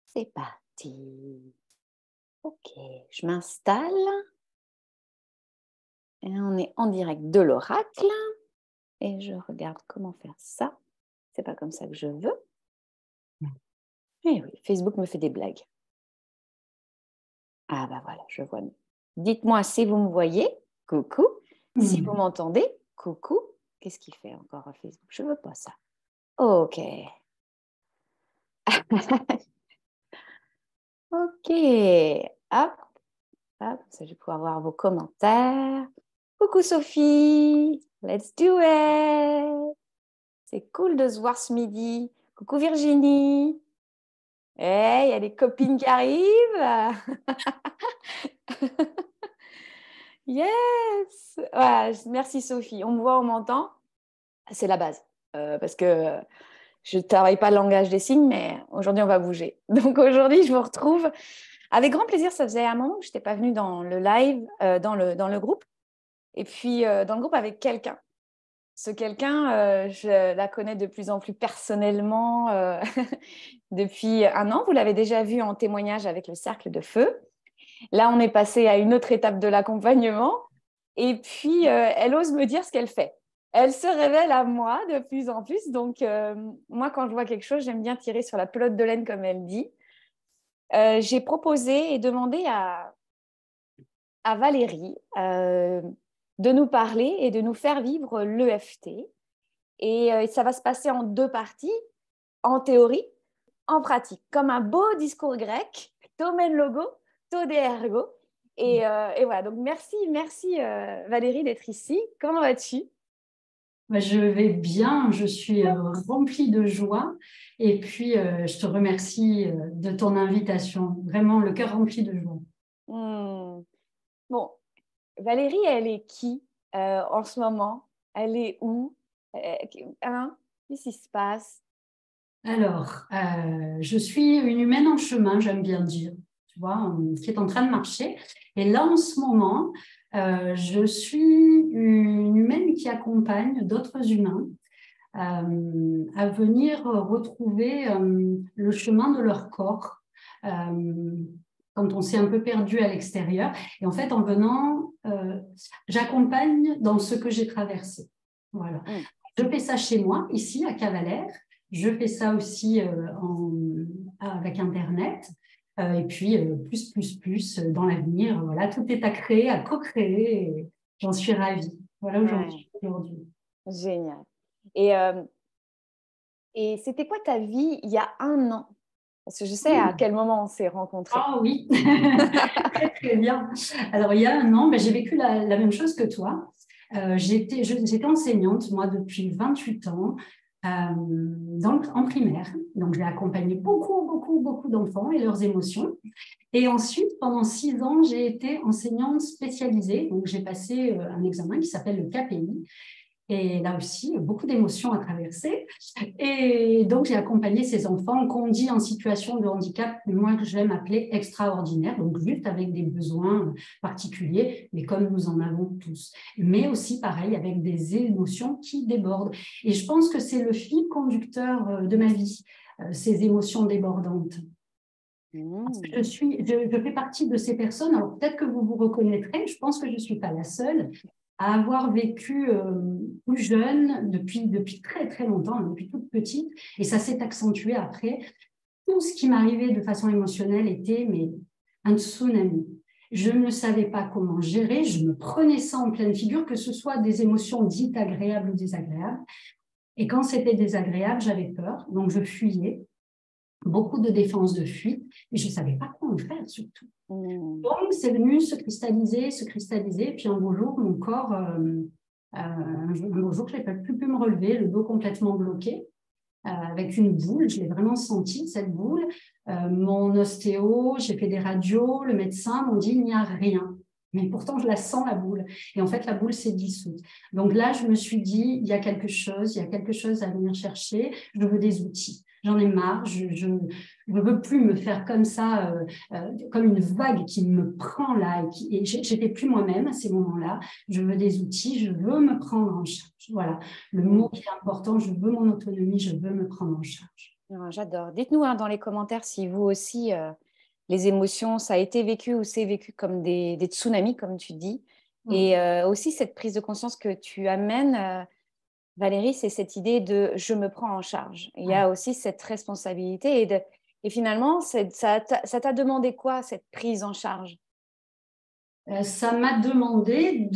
C'est parti. Ok, je m'installe. Et on est en direct de l'oracle. Et je regarde comment faire ça. C'est pas comme ça que je veux. Eh oui, Facebook me fait des blagues. Ah bah voilà, je vois. Dites-moi si vous me voyez. Coucou. Si vous m'entendez. Coucou. Qu'est-ce qu'il fait encore à Facebook? Je veux pas ça. Ok. Ok. Hop. Hop. Ça, je vais pouvoir voir vos commentaires. Coucou Sophie. Let's do it. C'est cool de se voir ce midi. Coucou Virginie. Hey, il y a des copines qui arrivent. Yes. Ouais, merci Sophie. On me voit, on m'entend. C'est la base. Parce que je ne travaille pas le langage des signes, mais aujourd'hui, on va bouger. Donc aujourd'hui, je vous retrouve avec grand plaisir. Ça faisait un moment que je n'étais pas venue dans le live, dans le groupe. Et puis, dans le groupe avec quelqu'un. Ce quelqu'un, je la connais de plus en plus personnellement depuis un an. Vous l'avez déjà vu en témoignage avec le cercle de feu. Là, on est passé à une autre étape de l'accompagnement. Et puis, elle ose me dire ce qu'elle fait. Elle se révèle à moi de plus en plus. Donc, moi, quand je vois quelque chose, j'aime bien tirer sur la pelote de laine, comme elle dit. J'ai proposé et demandé à Valérie de nous parler et de nous faire vivre l'EFT. Et ça va se passer en deux parties, en théorie, en pratique, comme un beau discours grec, tomen logo, tode ergo. Et voilà, donc merci Valérie d'être ici. Comment vas-tu? Je vais bien, je suis remplie de joie et puis je te remercie de ton invitation, vraiment le cœur rempli de joie. Bon, Valérie, elle est qui en ce moment? Elle est où? Qu'est-ce qui se passe? Alors, je suis une humaine en chemin, j'aime bien dire, tu vois, qui est en train de marcher. Et là, en ce moment, je suis une humaine qui accompagne d'autres humains à venir retrouver le chemin de leur corps quand on s'est un peu perdu à l'extérieur. Et en fait, en venant, j'accompagne dans ce que j'ai traversé. Voilà. Je fais ça chez moi, ici, à Cavalère. Je fais ça aussi avec Internet. Et puis, plus dans l'avenir. Voilà, tout est à créer, à co-créer. Et j'en suis ravie. Voilà où j'en suis aujourd'hui. Génial. Et c'était quoi ta vie il y a un an? Parce que je sais à quel moment on s'est rencontrés. Ah oui, très très bien. Alors il y a un an, j'ai vécu la même chose que toi. J'étais enseignante, moi, depuis 28 ans en primaire. Donc j'ai accompagné beaucoup d'enfants et leurs émotions. Et ensuite, pendant 6 ans, j'ai été enseignante spécialisée. Donc j'ai passé un examen qui s'appelle le KPI. Et là aussi, beaucoup d'émotions à traverser. Et donc, j'ai accompagné ces enfants qu'on dit en situation de handicap, moi, que j'aime appeler extraordinaire, donc juste avec des besoins particuliers, mais comme nous en avons tous. Mais aussi, pareil, avec des émotions qui débordent. Et je pense que c'est le fil conducteur de ma vie, ces émotions débordantes. Je fais partie de ces personnes, alors peut-être que vous vous reconnaîtrez, je pense que je ne suis pas la seule à avoir vécu plus jeune depuis très très longtemps, depuis toute petite, et ça s'est accentué après. Tout ce qui m'arrivait de façon émotionnelle était un tsunami. Je ne savais pas comment gérer, je me prenais ça en pleine figure, que ce soit des émotions dites agréables ou désagréables. Et quand c'était désagréable, j'avais peur, donc je fuyais. Beaucoup de défense de fuite, et je ne savais pas quoi en faire surtout. Donc, c'est venu se cristalliser, puis un beau jour, mon corps, un beau jour, je n'ai pas pu me relever, le dos complètement bloqué, avec une boule. Je l'ai vraiment sentie, cette boule. Mon ostéo, j'ai fait des radios, le médecin m'ont dit il n'y a rien. Mais pourtant, je la sens, la boule. Et en fait, la boule s'est dissoute. Donc là, je me suis dit, il y a quelque chose à venir chercher. Je veux des outils. J'en ai marre. Je ne veux plus me faire comme ça, comme une vague qui me prend là. Et j'étais plus moi-même à ces moments-là. Je veux des outils. Je veux me prendre en charge. Voilà. Le mot qui est important, je veux mon autonomie. Je veux me prendre en charge. J'adore. Dites-nous dans les commentaires si vous aussi... les émotions, ça a été vécu ou c'est vécu comme des tsunamis, comme tu dis. Et aussi cette prise de conscience que tu amènes, Valérie, c'est cette idée de je me prends en charge. Il y a aussi cette responsabilité. Et finalement, ça t'a demandé quoi, cette prise en charge? Ça m'a demandé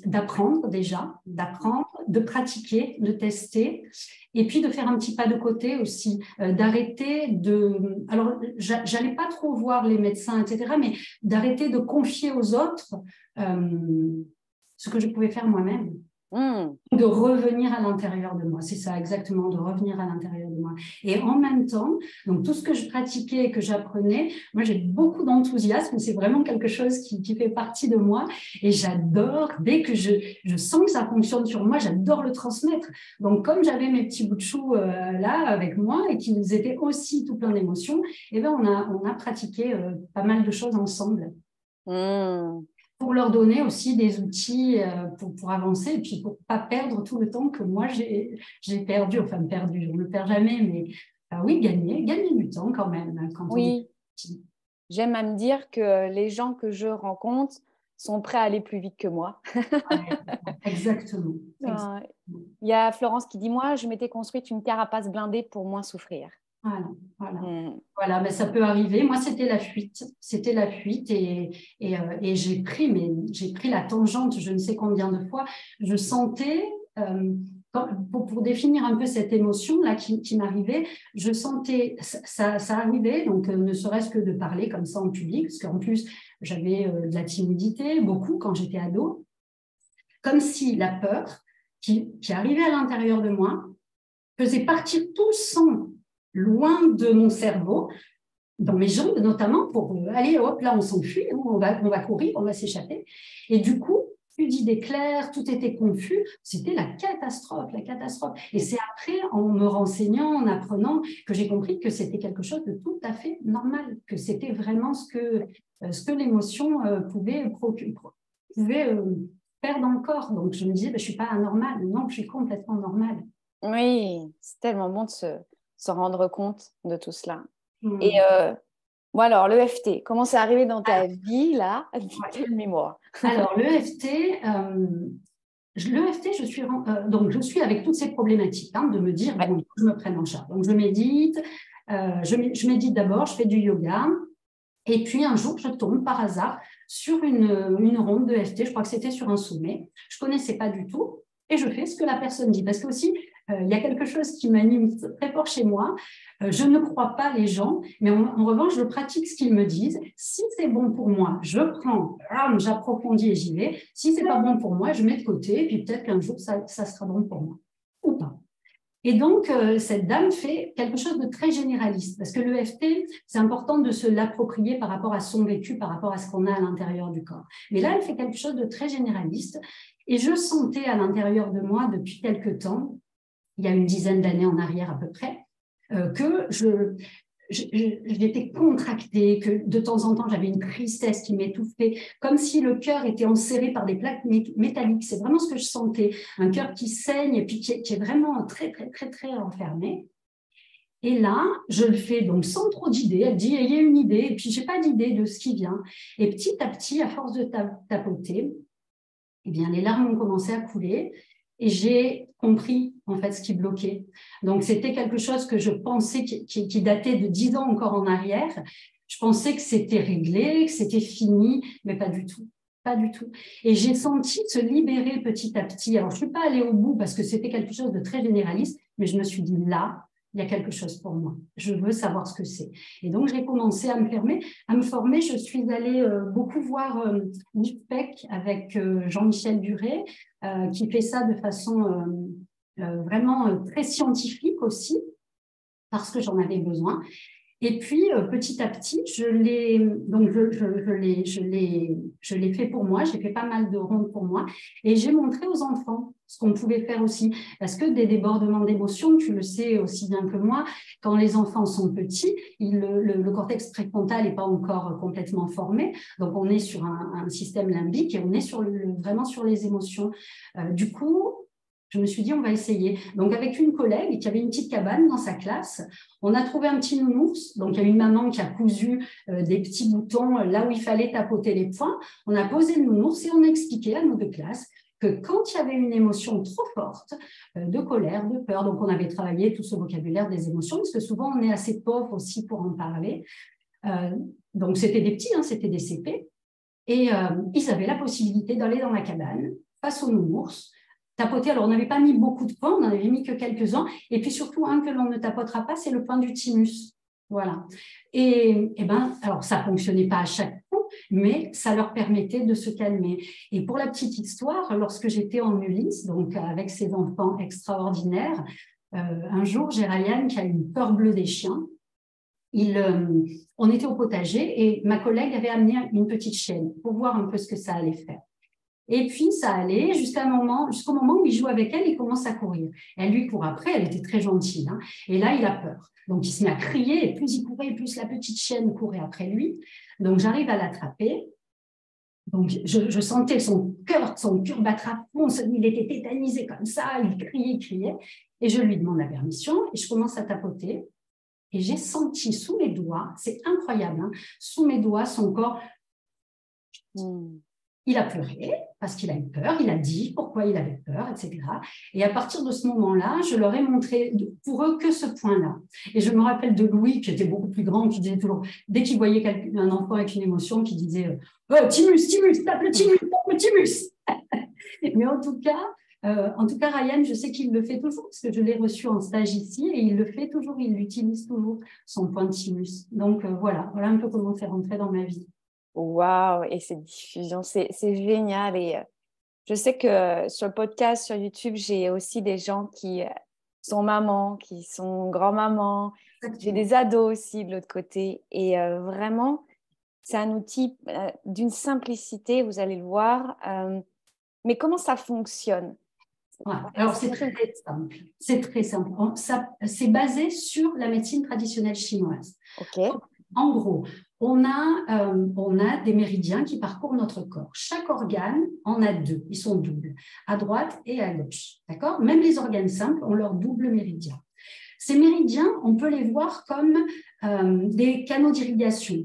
d'apprendre déjà, de pratiquer, de tester, et puis de faire un petit pas de côté aussi, d'arrêter de... Alors, j'allais pas trop voir les médecins, etc., mais d'arrêter de confier aux autres ce que je pouvais faire moi-même. De revenir à l'intérieur de moi, c'est ça exactement, de revenir à l'intérieur de moi. Et en même temps, donc tout ce que je pratiquais et que j'apprenais, moi j'ai beaucoup d'enthousiasme, c'est vraiment quelque chose qui fait partie de moi et j'adore, dès que je sens que ça fonctionne sur moi, j'adore le transmettre. Donc comme j'avais mes petits bouts de chou là avec moi et qu'ils étaient aussi tout plein d'émotions, eh ben on a pratiqué pas mal de choses ensemble. Pour leur donner aussi des outils pour avancer et puis pour ne pas perdre tout le temps que moi j'ai perdu, enfin perdu, on ne le perd jamais, mais oui, gagner du temps quand même. Quand oui, j'aime à me dire que les gens que je rencontre sont prêts à aller plus vite que moi. Exactement. Il y a Florence qui dit, moi, je m'étais construite une carapace blindée pour moins souffrir. Voilà, mais ça peut arriver. Moi, c'était la fuite. C'était la fuite et j'ai pris la tangente, je ne sais combien de fois. Je sentais, pour définir un peu cette émotion-là qui m'arrivait, je sentais, ça arrivait, donc ne serait-ce que de parler comme ça en public, parce qu'en plus, j'avais de la timidité, beaucoup quand j'étais ado, comme si la peur qui arrivait à l'intérieur de moi faisait partir tout le sang loin de mon cerveau, dans mes jambes notamment, pour aller, hop, là on s'enfuit, on va courir, on va s'échapper. Et du coup, plus d'idées claires, tout était confus, c'était la catastrophe, la catastrophe. Et c'est après, en me renseignant, en apprenant, que j'ai compris que c'était quelque chose de tout à fait normal, que c'était vraiment ce que l'émotion pouvait faire dans le corps. Donc je me disais, je ne suis pas anormale, non, je suis complètement normale. Oui, c'est tellement bon de se rendre compte de tout cela. Et bon alors, l'EFT, comment c'est arrivé dans ta vie, là? Quelle mémoire. Alors, l'EFT, je suis avec toutes ces problématiques, de me dire, bon, je me prenne en charge. Donc, je médite, je médite d'abord, je fais du yoga, et puis un jour, je tombe par hasard sur une ronde d'EFT, je crois que c'était sur un sommet, je ne connaissais pas du tout, et je fais ce que la personne dit, parce que aussi, il y a quelque chose qui m'anime très fort chez moi. Je ne crois pas les gens, mais en revanche, je pratique ce qu'ils me disent. Si c'est bon pour moi, je prends, j'approfondis et j'y vais. Si c'est pas bon pour moi, je mets de côté, et puis peut-être qu'un jour, ça sera bon pour moi, ou pas. Et donc, cette dame fait quelque chose de très généraliste, parce que l'EFT, c'est important de se l'approprier par rapport à son vécu, par rapport à ce qu'on a à l'intérieur du corps. Mais là, elle fait quelque chose de très généraliste, et je sentais à l'intérieur de moi depuis quelque temps, il y a une dizaine d'années en arrière à peu près, que j'étais contractée, que de temps en temps, j'avais une tristesse qui m'étouffait, comme si le cœur était enserré par des plaques métalliques. C'est vraiment ce que je sentais, un cœur qui saigne et puis qui est vraiment très, très, très, très enfermé. Et là, je le fais donc sans trop d'idées. Elle dit, il y a une idée, et puis je n'ai pas d'idée de ce qui vient. Et petit à petit, à force de tapoter, eh bien, les larmes ont commencé à couler. Et j'ai compris, en fait, ce qui bloquait. Donc, c'était quelque chose que je pensais qui datait de 10 ans encore en arrière. Je pensais que c'était réglé, que c'était fini, mais pas du tout. Pas du tout. Et j'ai senti se libérer petit à petit. Alors, je ne suis pas allée au bout parce que c'était quelque chose de très généraliste, mais je me suis dit, là, il y a quelque chose pour moi. Je veux savoir ce que c'est. Et donc, j'ai commencé à me former. Je suis allée beaucoup voir l'IFPEC avec Jean-Michel Duret, qui fait ça de façon vraiment très scientifique. pratique aussi, parce que j'en avais besoin. Et puis, petit à petit, je l'ai fait pour moi, j'ai fait pas mal de rondes pour moi, et j'ai montré aux enfants ce qu'on pouvait faire aussi. Parce que des débordements d'émotions, tu le sais aussi bien que moi, quand les enfants sont petits, le cortex préfrontal n'est pas encore complètement formé, donc on est sur un système limbique et on est vraiment sur les émotions. Du coup, je me suis dit, on va essayer. Donc, avec une collègue qui avait une petite cabane dans sa classe, on a trouvé un petit nounours. Donc, il y a une maman qui a cousu des petits boutons là où il fallait tapoter les points. On a posé le nounours et on a expliqué à nos deux classes que quand il y avait une émotion trop forte, de colère, de peur, donc on avait travaillé tout ce vocabulaire des émotions, parce que souvent, on est assez pauvre aussi pour en parler. Donc, c'était des petits, hein, c'était des CP. Et ils avaient la possibilité d'aller dans la cabane, face au nounours, tapoter. Alors, on n'avait pas mis beaucoup de points, on n'en avait mis que quelques-uns. Et puis surtout, un que l'on ne tapotera pas, c'est le point du thymus. Voilà. Et ben, alors, ça ne fonctionnait pas à chaque coup, mais ça leur permettait de se calmer. Et pour la petite histoire, lorsque j'étais en Ulysse, donc avec ces enfants extraordinaires, un jour, j'ai Ryan qui a une peur bleue des chiens. On était au potager et ma collègue avait amené une petite chienne pour voir un peu ce que ça allait faire. Et puis, ça allait jusqu'au moment où il joue avec elle, il commence à courir. Elle lui court après, elle était très gentille. Hein, et là, il a peur. Donc, il se met à crier, et plus il courait, plus la petite chienne courait après lui. Donc, j'arrive à l'attraper. Donc, je sentais son cœur battre à fond. Il était tétanisé comme ça, il criait. Et je lui demande la permission, et je commence à tapoter. Et j'ai senti sous mes doigts, c'est incroyable, hein, sous mes doigts, son corps... Il a pleuré parce qu'il a eu peur, il a dit pourquoi il avait peur, etc. Et à partir de ce moment-là, je leur ai montré pour eux que ce point-là. Et je me rappelle de Louis, qui était beaucoup plus grand, qui disait toujours, dès qu'il voyait un enfant avec une émotion, qui disait « Oh, Timus, tape le Timus !» Mais en tout cas, Ryan, je sais qu'il le fait toujours, parce que je l'ai reçu en stage ici, et il le fait toujours, il utilise toujours son point de Timus. Donc voilà un peu comment c'est rentré dans ma vie. Waouh, et cette diffusion, c'est génial. Et je sais que sur le podcast, sur YouTube, j'ai aussi des gens qui sont mamans, qui sont grand-mamans. J'ai des ados aussi de l'autre côté. Et vraiment, c'est un outil d'une simplicité, vous allez le voir. Mais comment ça fonctionne? Ouais. Alors, c'est très simple. C'est très simple. C'est basé sur la médecine traditionnelle chinoise. Okay. En gros, on a des méridiens qui parcourent notre corps. Chaque organe en a deux. Ils sont doubles, à droite et à gauche. D'accord ? Même les organes simples ont leur double méridien. Ces méridiens, on peut les voir comme des canaux d'irrigation.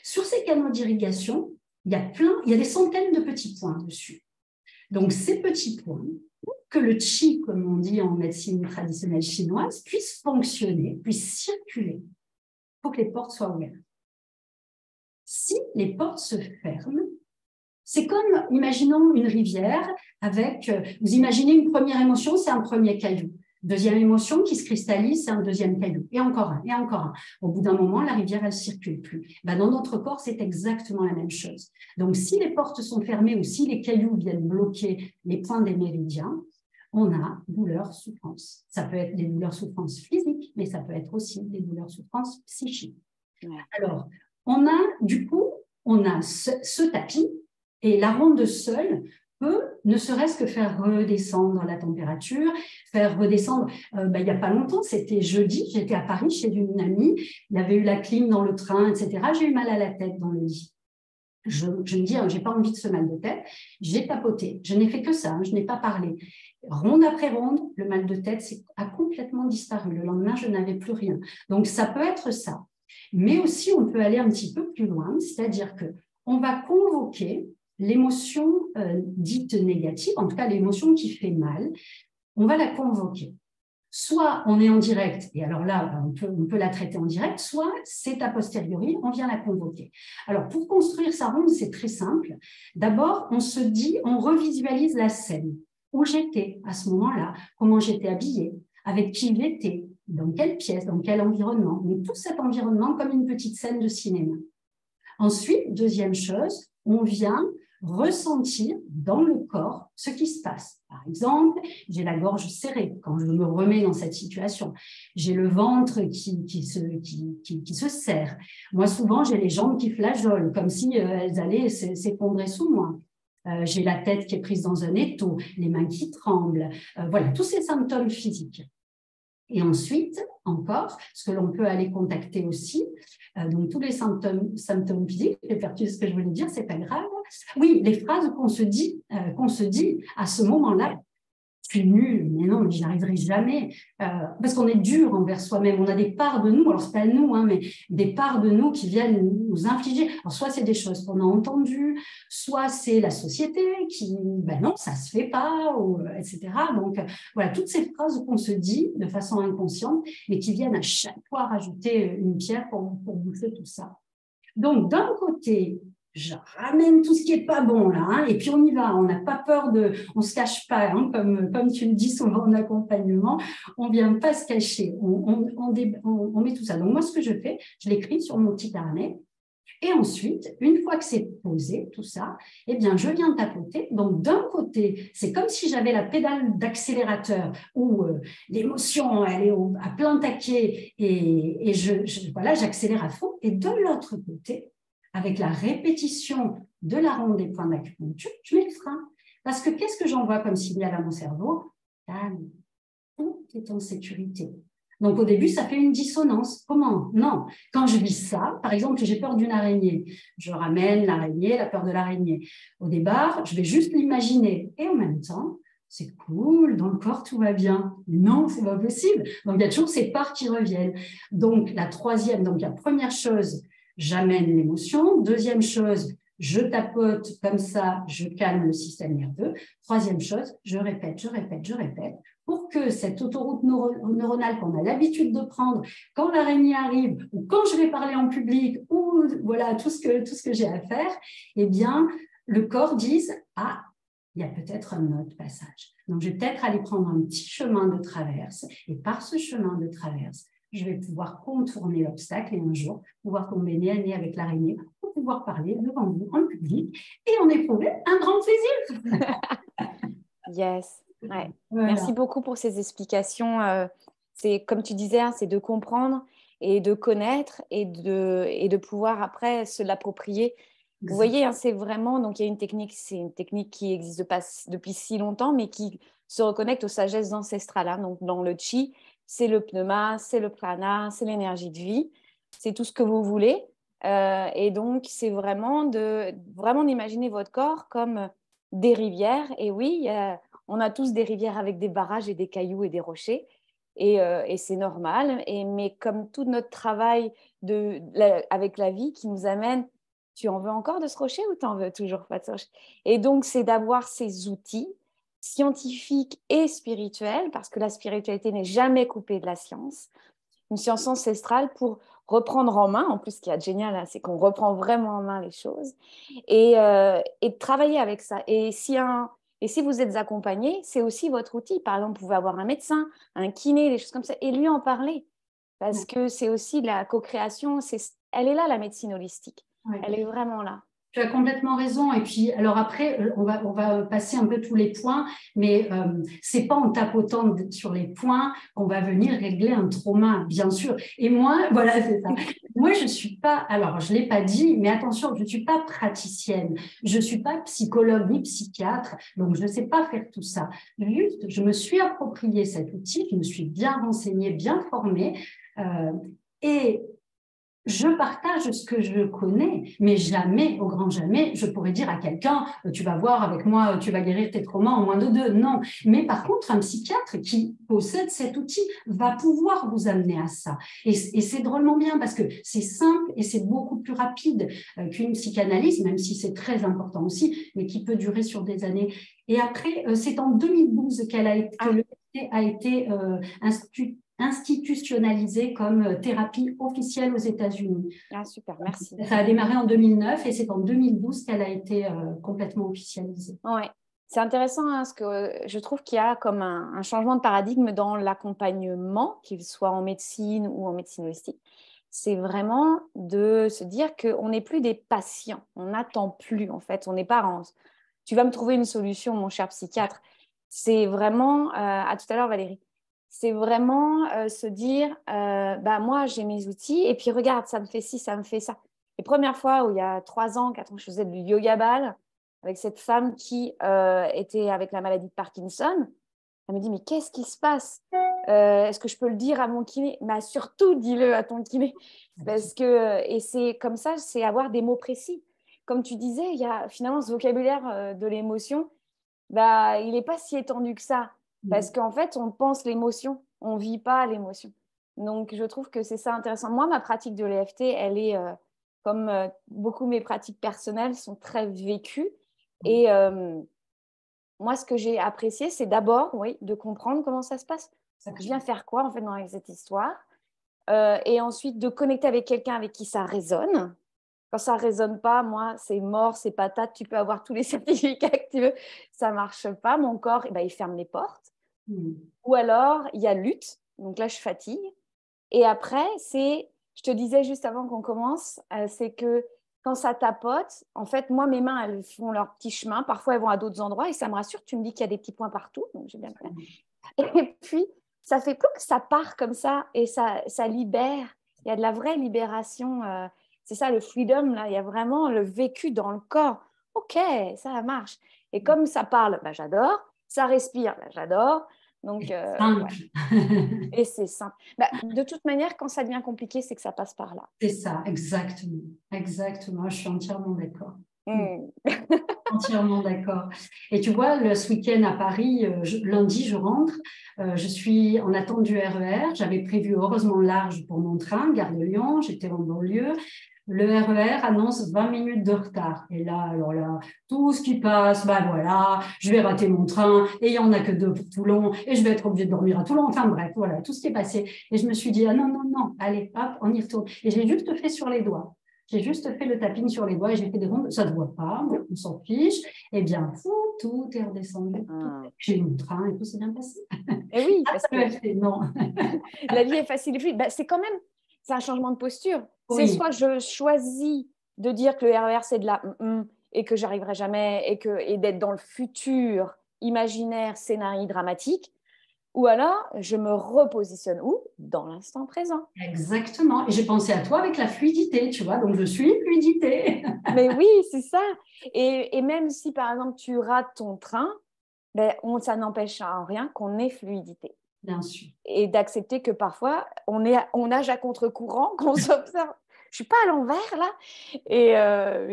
Sur ces canaux d'irrigation, il y a des centaines de petits points dessus. Donc, ces petits points, que le qi, comme on dit en médecine traditionnelle chinoise, puisse fonctionner, puisse circuler, il faut que les portes soient ouvertes. Si les portes se ferment, c'est comme, imaginons une rivière avec, vous imaginez une première émotion, c'est un premier caillou. Deuxième émotion qui se cristallise, c'est un deuxième caillou. Et encore un, et encore un. Au bout d'un moment, la rivière, elle ne circule plus. Ben, dans notre corps, c'est exactement la même chose. Donc, si les portes sont fermées ou si les cailloux viennent bloquer les points des méridiens, on a douleur, souffrance. Ça peut être des douleurs, souffrances physiques, mais ça peut être aussi des douleurs, souffrances psychiques. Ouais. Alors, on a ce tapis et la ronde seule peut ne serait-ce que faire redescendre la température, faire redescendre, il n'y a pas longtemps, c'était jeudi, j'étais à Paris chez une amie, il y avait eu la clim dans le train, etc. J'ai eu mal à la tête dans le lit. Je me dis, je n'ai pas envie de ce mal de tête, j'ai papoté, je n'ai fait que ça, je n'ai pas parlé. Ronde après ronde, le mal de tête a complètement disparu. Le lendemain, je n'avais plus rien. Donc, ça peut être ça. Mais aussi, on peut aller un petit peu plus loin, c'est-à-dire qu'on va convoquer l'émotion dite négative, en tout cas l'émotion qui fait mal, on va la convoquer. Soit on est en direct, et alors là, on peut la traiter en direct, soit c'est a posteriori, on vient la convoquer. Alors, pour construire sa ronde, c'est très simple. D'abord, on se dit, on revisualise la scène. Où j'étais à ce moment-là, comment j'étais habillée, avec qui j'étais, dans quelle pièce, dans quel environnement. Donc, tout cet environnement comme une petite scène de cinéma. Ensuite, deuxième chose, on vient ressentir dans le corps ce qui se passe. Par exemple, j'ai la gorge serrée quand je me remets dans cette situation. J'ai le ventre qui se serre. Moi, souvent, j'ai les jambes qui flageolent, comme si elles allaient s'effondrer sous moi. J'ai la tête qui est prise dans un étau, les mains qui tremblent. Voilà, tous ces symptômes physiques. Et ensuite, encore, ce que l'on peut aller contacter aussi, donc tous les symptômes physiques, j'ai perdu ce que je voulais dire, c'est pas grave. Oui, les phrases qu'on se dit à ce moment-là. Je suis nulle, mais non, j'y arriverai jamais. Parce qu'on est dur envers soi-même. On a des parts de nous, alors c'est pas nous, hein, mais des parts de nous qui viennent nous infliger. Alors soit c'est des choses qu'on a entendues, soit c'est la société qui, ben non, ça se fait pas, etc. Donc voilà, toutes ces phrases qu'on se dit de façon inconsciente, mais qui viennent à chaque fois rajouter une pierre pour bouffer tout ça. Donc d'un côté, je ramène tout ce qui n'est pas bon là, hein, et puis on y va, on n'a pas peur on ne se cache pas, hein, comme tu le dis souvent en accompagnement, on ne vient pas se cacher, on met tout ça. Donc moi, ce que je fais, je l'écris sur mon petit carnet, et ensuite, une fois que c'est posé, tout ça, eh bien, je viens tapoter. Donc, d'un côté, c'est comme si j'avais la pédale d'accélérateur où l'émotion, elle est à plein taquet et voilà, j'accélère à fond. Et de l'autre côté, avec la répétition de la ronde des points d'acupuncture, je mets le frein. Parce que qu'est-ce que j'envoie comme signal à mon cerveau? Calme, tout est en sécurité. Donc, au début, ça fait une dissonance. Comment? Non. Quand je vis ça, par exemple, j'ai peur d'une araignée. Je ramène l'araignée, la peur de l'araignée. Au départ, je vais juste l'imaginer. Et en même temps, c'est cool, dans le corps, tout va bien. Non, c'est pas possible. Donc, il y a toujours ces parts qui reviennent. Donc, la première chose, j'amène l'émotion. Deuxième chose, je tapote comme ça, je calme le système nerveux. Troisième chose, je répète pour que cette autoroute neuronale qu'on a l'habitude de prendre quand l'araignée arrive ou quand je vais parler en public ou voilà tout ce que j'ai à faire, eh bien, le corps dise « Ah, il y a peut-être un autre passage. » Donc, je vais peut-être aller prendre un petit chemin de traverse et par ce chemin de traverse, je vais pouvoir contourner l'obstacle et un jour pouvoir tomber nez à nez avec l'araignée pour pouvoir parler devant vous en public et en éprouver un grand plaisir. Yes. Ouais. Voilà. Merci beaucoup pour ces explications. C'est comme tu disais, hein, c'est de comprendre et de connaître et de pouvoir après se l'approprier. Vous voyez, hein, c'est vraiment, donc il y a une technique, c'est une technique qui existe pas depuis si longtemps, mais qui se reconnecte aux sagesses ancestrales. Hein. Donc dans le chi, c'est le pneuma, c'est le prana, c'est l'énergie de vie, c'est tout ce que vous voulez. Et donc c'est vraiment d'imaginer votre corps comme des rivières. Et oui, on a tous des rivières avec des barrages et des cailloux et des rochers. Et c'est normal. Mais comme tout notre travail avec la vie qui nous amène, tu en veux encore de ce rocher ou tu n'en veux toujours pas de ce rocher? Et donc, c'est d'avoir ces outils scientifiques et spirituels, parce que la spiritualité n'est jamais coupée de la science, une science ancestrale pour reprendre en main. En plus, ce qui est génial, hein, c'est qu'on reprend vraiment en main les choses et de travailler avec ça. Et si vous êtes accompagné, c'est aussi votre outil. Par exemple, vous pouvez avoir un médecin, un kiné, des choses comme ça, et lui en parler. Parce que c'est aussi de la co-création. Elle est là, la médecine holistique. Ouais. Elle est vraiment là. Tu as complètement raison. Et puis, alors après, on va passer un peu tous les points, mais c'est pas en tapotant sur les points qu'on va venir régler un trauma, bien sûr. Et moi, voilà, c'est ça. Moi, je suis pas, alors je l'ai pas dit, mais attention, je suis pas praticienne, je suis pas psychologue ni psychiatre, donc je sais pas faire tout ça. Juste, je me suis approprié cet outil, je me suis bien renseignée, bien formée, et je partage ce que je connais, mais jamais, au grand jamais, je pourrais dire à quelqu'un, tu vas voir avec moi, tu vas guérir tes traumas en moins de 2. Non. Mais par contre, un psychiatre qui possède cet outil va pouvoir vous amener à ça. Et c'est drôlement bien parce que c'est simple et c'est beaucoup plus rapide qu'une psychanalyse, même si c'est très important aussi, mais qui peut durer sur des années. Et après, c'est en 2012 que le a été institutionnalisée comme thérapie officielle aux États-Unis. Ah, super, merci. Ça a démarré en 2009 et c'est en 2012 qu'elle a été complètement officialisée. Ouais. C'est intéressant hein, parce que je trouve qu'il y a comme un changement de paradigme dans l'accompagnement, qu'il soit en médecine ou en médecine holistique. c'est vraiment de se dire qu'on n'est plus des patients, on n'attend plus en fait, on n'est pas en... Tu vas me trouver une solution, mon cher psychiatre. C'est vraiment, à tout à l'heure Valérie, c'est vraiment se dire, bah, moi j'ai mes outils et puis regarde, ça me fait ci, ça me fait ça. Les premières fois où il y a 3 ans, 4 ans, je faisais du yoga ball avec cette femme qui était avec la maladie de Parkinson, elle me dit, mais qu'est-ce qui se passe? Est-ce que je peux le dire à mon kiné? Bah, surtout, dis-le à ton kiné. Parce que, et c'est comme ça, c'est avoir des mots précis. Comme tu disais, il y a finalement ce vocabulaire de l'émotion, bah, il n'est pas si étendu que ça. Parce qu'en fait, on pense l'émotion, on ne vit pas l'émotion. Donc, je trouve que c'est ça intéressant. Moi, ma pratique de l'EFT, elle est, comme beaucoup de mes pratiques personnelles, sont très vécues. Et moi, ce que j'ai apprécié, c'est d'abord, oui, de comprendre comment ça se passe. Je viens faire quoi, en fait, dans cette histoire? Et ensuite, de connecter avec quelqu'un avec qui ça résonne. Quand ça ne résonne pas, moi, c'est mort, c'est patate, tu peux avoir tous les certificats que tu veux, ça ne marche pas. Mon corps, eh ben, il ferme les portes. Ou alors, il y a lutte. Donc là, je fatigue. Et après, c'est, je te disais juste avant qu'on commence, c'est que quand ça tapote, en fait, moi, mes mains, elles font leur petit chemin. Parfois, elles vont à d'autres endroits et ça me rassure. Tu me dis qu'il y a des petits points partout, donc j'ai bien fait. Et puis, ça fait que ça part comme ça et ça libère. Il y a de la vraie libération. C'est ça, le freedom, là. Il y a vraiment le vécu dans le corps. OK, ça marche. Et comme ça parle, bah, j'adore. Ça respire, bah, j'adore. Donc, ouais. Et c'est simple. Bah, de toute manière, quand ça devient compliqué, c'est que ça passe par là. C'est ça, exactement. Exactement, je suis entièrement d'accord. Mm. Entièrement d'accord. Et tu vois, ce week-end à Paris, lundi, je rentre. Je suis en attente du RER. J'avais prévu heureusement large pour mon train, gare de Lyon. J'étais en banlieue. Le RER annonce 20 minutes de retard. Et là, alors là, tout ce qui passe, ben voilà, je vais rater mon train et il n'y en a que 2 pour Toulon et je vais être obligée de dormir à Toulon. Enfin bref, voilà, tout ce qui est passé. Et je me suis dit, ah non, non, non, allez, hop, on y retourne. Et j'ai juste fait sur les doigts. J'ai juste fait le tapping sur les doigts et j'ai fait des rondes. Ça ne se voit pas, on s'en fiche. Eh bien, tout est redescendu. J'ai eu mon train et tout s'est bien passé. Et oui, parce que non. la vie est facile et fluide. Bah, c'est quand même, c'est un changement de posture. Oui. C'est soit je choisis de dire que le RER, c'est de la et que j'arriverai jamais et d'être dans le futur imaginaire, scénario dramatique, ou alors je me repositionne où? Dans l'instant présent. Exactement. Et j'ai pensé à toi avec la fluidité, tu vois. Donc, je suis fluidité. Mais oui, c'est ça. Et même si, par exemple, tu rates ton train, ben, ça n'empêche en rien qu'on ait fluidité. Bien sûr. Et d'accepter que parfois, on nage à contre-courant, qu'on s'observe. Je ne suis pas à l'envers, là. Et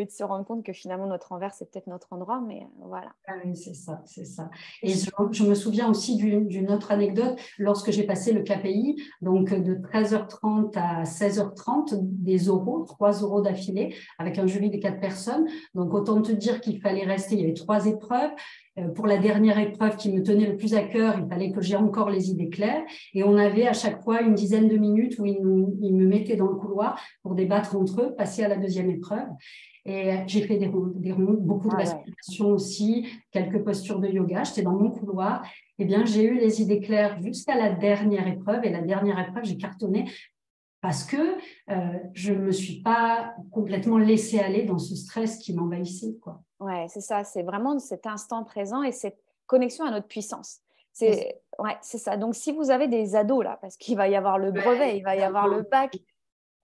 de se rendre compte que finalement, notre envers, c'est peut-être notre endroit, mais voilà. Ah oui, c'est ça, c'est ça. Et je me souviens aussi d'une autre anecdote, lorsque j'ai passé le KPI, donc de 13h30 à 16h30, des oraux, 3 oraux d'affilée, avec un jury de 4 personnes. Donc, autant te dire qu'il fallait rester, il y avait 3 épreuves. Pour la dernière épreuve qui me tenait le plus à cœur, il fallait que j'ai encore les idées claires. Et on avait à chaque fois une dizaine de minutes où ils me mettaient dans le couloir pour débattre entre eux, passer à la deuxième épreuve. Et j'ai fait des rondes, beaucoup de respiration aussi, quelques postures de yoga. J'étais dans mon couloir. Eh bien, j'ai eu les idées claires jusqu'à la dernière épreuve. Et la dernière épreuve, j'ai cartonné parce que je ne me suis pas complètement laissée aller dans ce stress qui m'envahissait, quoi. Ouais, c'est ça. C'est vraiment cet instant présent et cette connexion à notre puissance. C'est ça. Donc, si vous avez des ados, là, parce qu'il va y avoir le brevet, il va y avoir le bac,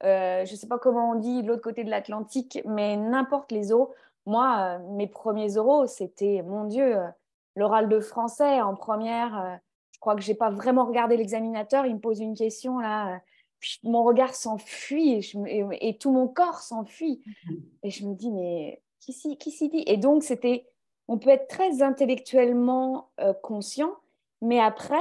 je ne sais pas comment on dit de l'autre côté de l'Atlantique, mais n'importe les oraux. Moi, mes premiers oraux, c'était, mon Dieu, l'oral de français en première. Je crois que je n'ai pas vraiment regardé l'examinateur. Il me pose une question, là. Puis mon regard s'enfuit et tout mon corps s'enfuit. Et je me dis, mais qui s'y dit? Et donc, on peut être très intellectuellement conscient, mais après,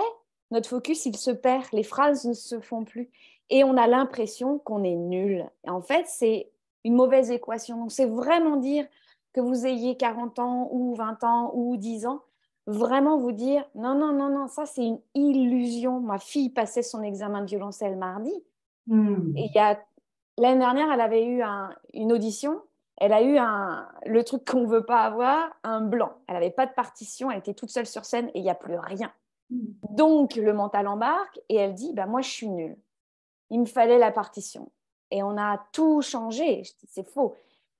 notre focus, il se perd. Les phrases ne se font plus. Et on a l'impression qu'on est nul. Et en fait, c'est une mauvaise équation. Donc, c'est vraiment dire que vous ayez 40 ans ou 20 ans ou 10 ans, vraiment vous dire, non, non, non, non, ça, c'est une illusion. Ma fille passait son examen de violoncelle mardi. Et l'année dernière, elle avait eu une audition. Elle a eu le truc qu'on ne veut pas avoir, un blanc. Elle n'avait pas de partition, elle était toute seule sur scène et il n'y a plus rien. Donc, le mental embarque et elle dit, bah, moi, je suis nulle. Il me fallait la partition. Et on a tout changé. Je dis, c'est faux.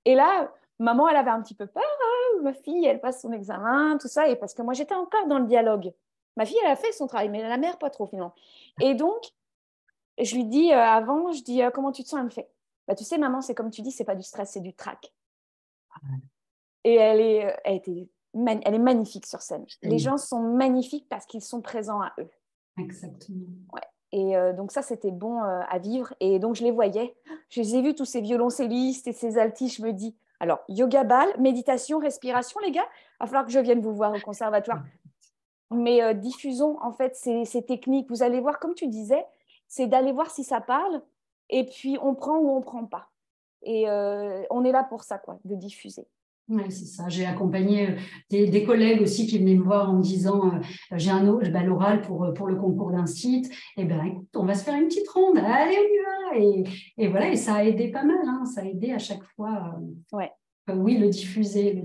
Et là, maman, elle avait un petit peu peur. Ah, ma fille, elle passe son examen, tout ça. Et parce que moi, j'étais encore dans le dialogue. Ma fille, elle a fait son travail, mais la mère, pas trop, finalement. Et donc, je lui dis avant, je dis, comment tu te sens? Elle me fait, bah, tu sais, maman, c'est comme tu dis, c'est pas du stress, c'est du trac. Et elle est magnifique sur scène. Les gens sont magnifiques parce qu'ils sont présents à eux. Exactement. Ouais. Et donc ça, c'était bon à vivre. Et donc, je les voyais. Je les ai vus, tous ces violoncellistes et ces altis. Je me dis, alors, yoga ball, méditation, respiration, les gars, il va falloir que je vienne vous voir au conservatoire. Mais diffusons, en fait, ces techniques. Vous allez voir, comme tu disais, c'est d'aller voir si ça parle. Et puis, on prend ou on ne prend pas. Et on est là pour ça, quoi, de diffuser. Oui, c'est ça. J'ai accompagné des collègues aussi qui venaient me voir en me disant j'ai l'oral pour le concours d'un site. Et bien, écoute, on va se faire une petite ronde. Allez, on y va. Et voilà, et ça a aidé pas mal. Hein. Ça a aidé à chaque fois. Ouais. Oui, le diffuser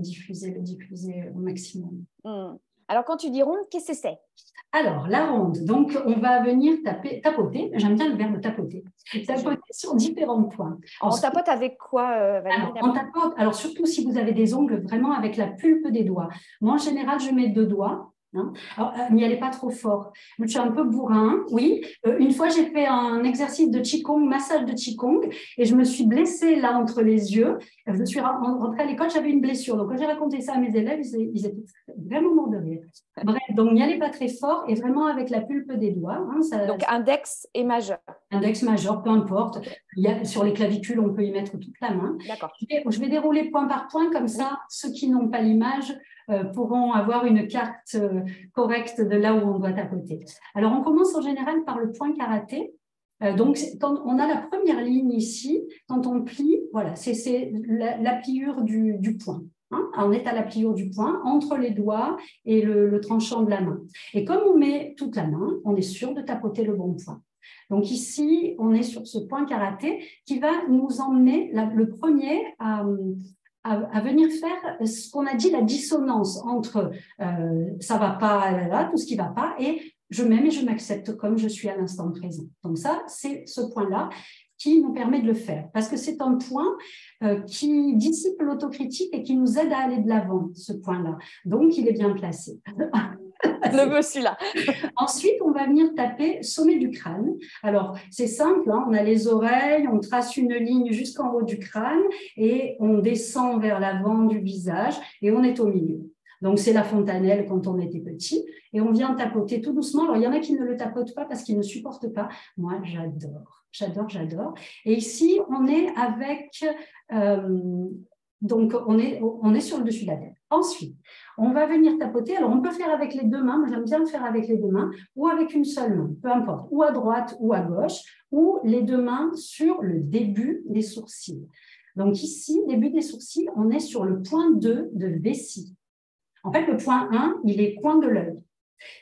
au maximum. Alors, quand tu dis ronde, qu'est-ce que c'est? Alors, la ronde, donc on va venir tapoter, j'aime bien le verbe tapoter, tapoter sur différents points. Alors, on tapote avec quoi, Valérie? On tapote, alors surtout si vous avez des ongles, vraiment avec la pulpe des doigts. Moi, en général, je mets 2 doigts. Hein. Alors, n'y allez pas trop fort. Je suis un peu bourrin, oui. Une fois, j'ai fait un exercice de Qigong, massage de Qigong, et je me suis blessée là entre les yeux. Je suis rentrée à l'école, j'avais une blessure. Donc, quand j'ai raconté ça à mes élèves, ils étaient vraiment morts de rire. Bref, donc n'y allez pas très fort et vraiment avec la pulpe des doigts. Hein, donc, index et majeur. Index majeur, peu importe. Sur les clavicules, on peut y mettre toute la main. D'accord. Je vais dérouler point par point, comme ça, ceux qui n'ont pas l'image pourront avoir une carte correcte de là où on doit tapoter. Alors, on commence en général par le point karaté. Donc, quand on a la première ligne ici, quand on plie, voilà, c'est la pliure du point. Hein, on est à la pliure du poing, entre les doigts et le tranchant de la main. Et comme on met toute la main, on est sûr de tapoter le bon point. Donc ici, on est sur ce point karaté qui va nous emmener, le premier, à venir faire ce qu'on a dit, la dissonance entre ça va pas, là, tout ce qui va pas, et je m'aime et je m'accepte comme je suis à l'instant présent. Donc ça, c'est ce point-là qui nous permet de le faire, parce que c'est un point qui dissipe l'autocritique et qui nous aide à aller de l'avant, ce point-là. Donc, il est bien placé. Le veux celui-là. Ensuite, on va venir taper sommet du crâne. Alors, c'est simple, hein, on a les oreilles, on trace une ligne jusqu'en haut du crâne et on descend vers l'avant du visage et on est au milieu. Donc, c'est la fontanelle quand on était petit et on vient tapoter tout doucement. Alors, il y en a qui ne le tapotent pas parce qu'ils ne supportent pas. Moi, j'adore, j'adore, j'adore. Et ici, on est avec... donc, on est sur le dessus de la tête. Ensuite, on va venir tapoter. Alors, on peut faire avec les 2 mains. Moi, j'aime bien le faire avec les 2 mains ou avec une seule main, peu importe, ou à droite ou à gauche, ou les 2 mains sur le début des sourcils. Donc, ici, début des sourcils, on est sur le point 2 de vessie. En fait, le point 1, il est coin de l'œil.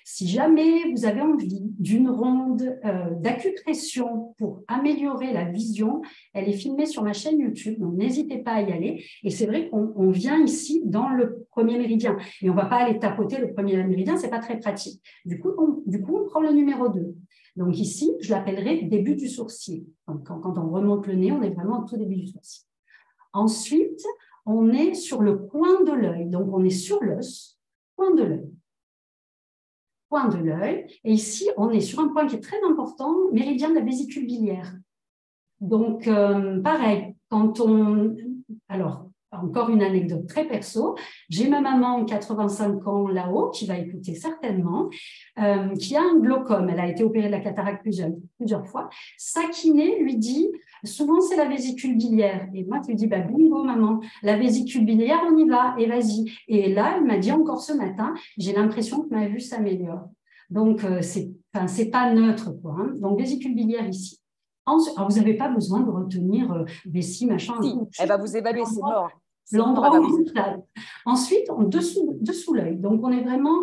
Si jamais vous avez envie d'une ronde d'acupression pour améliorer la vision, elle est filmée sur ma chaîne YouTube, donc n'hésitez pas à y aller. Et c'est vrai qu'on vient ici dans le premier méridien. Et on ne va pas aller tapoter le premier méridien, ce n'est pas très pratique. Du coup, on prend le numéro 2. Donc ici, je l'appellerai début du sourcil. Donc, quand on remonte le nez, on est vraiment au tout début du sourcil. Ensuite, on est sur le coin de l'œil. Donc, on est sur l'os, coin de l'œil. Point de l'œil. Et ici, on est sur un point qui est très important, méridien de la vésicule biliaire. Donc, pareil, quand on... Alors, encore une anecdote très perso. J'ai ma maman, 85 ans, là-haut, qui va écouter certainement, qui a un glaucome. Elle a été opérée de la cataracte plusieurs fois. Sa kiné lui dit, souvent c'est la vésicule biliaire. Et moi, je lui dis, bah, bingo, maman, la vésicule biliaire, on y va, et vas-y. Et là, elle m'a dit encore ce matin, j'ai l'impression que ma vue s'améliore. Donc, c'est pas neutre, quoi. Hein. Donc, vésicule biliaire ici. Ensuite, alors vous n'avez pas besoin de retenir vessie, machin. Si, elle va vous évaluer, c'est mort. L'endroit où vous êtes. Ensuite, dessous l'œil. Donc, on est vraiment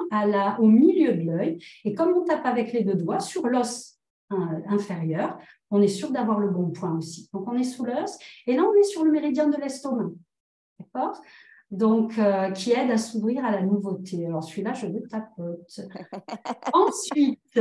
au milieu de l'œil. Et comme on tape avec les 2 doigts sur l'os inférieur, on est sûr d'avoir le bon point aussi. Donc, on est sous l'os. Et là, on est sur le méridien de l'estomac. D'accord ? donc qui aide à s'ouvrir à la nouveauté. Alors celui-là, je le tapote. Ensuite,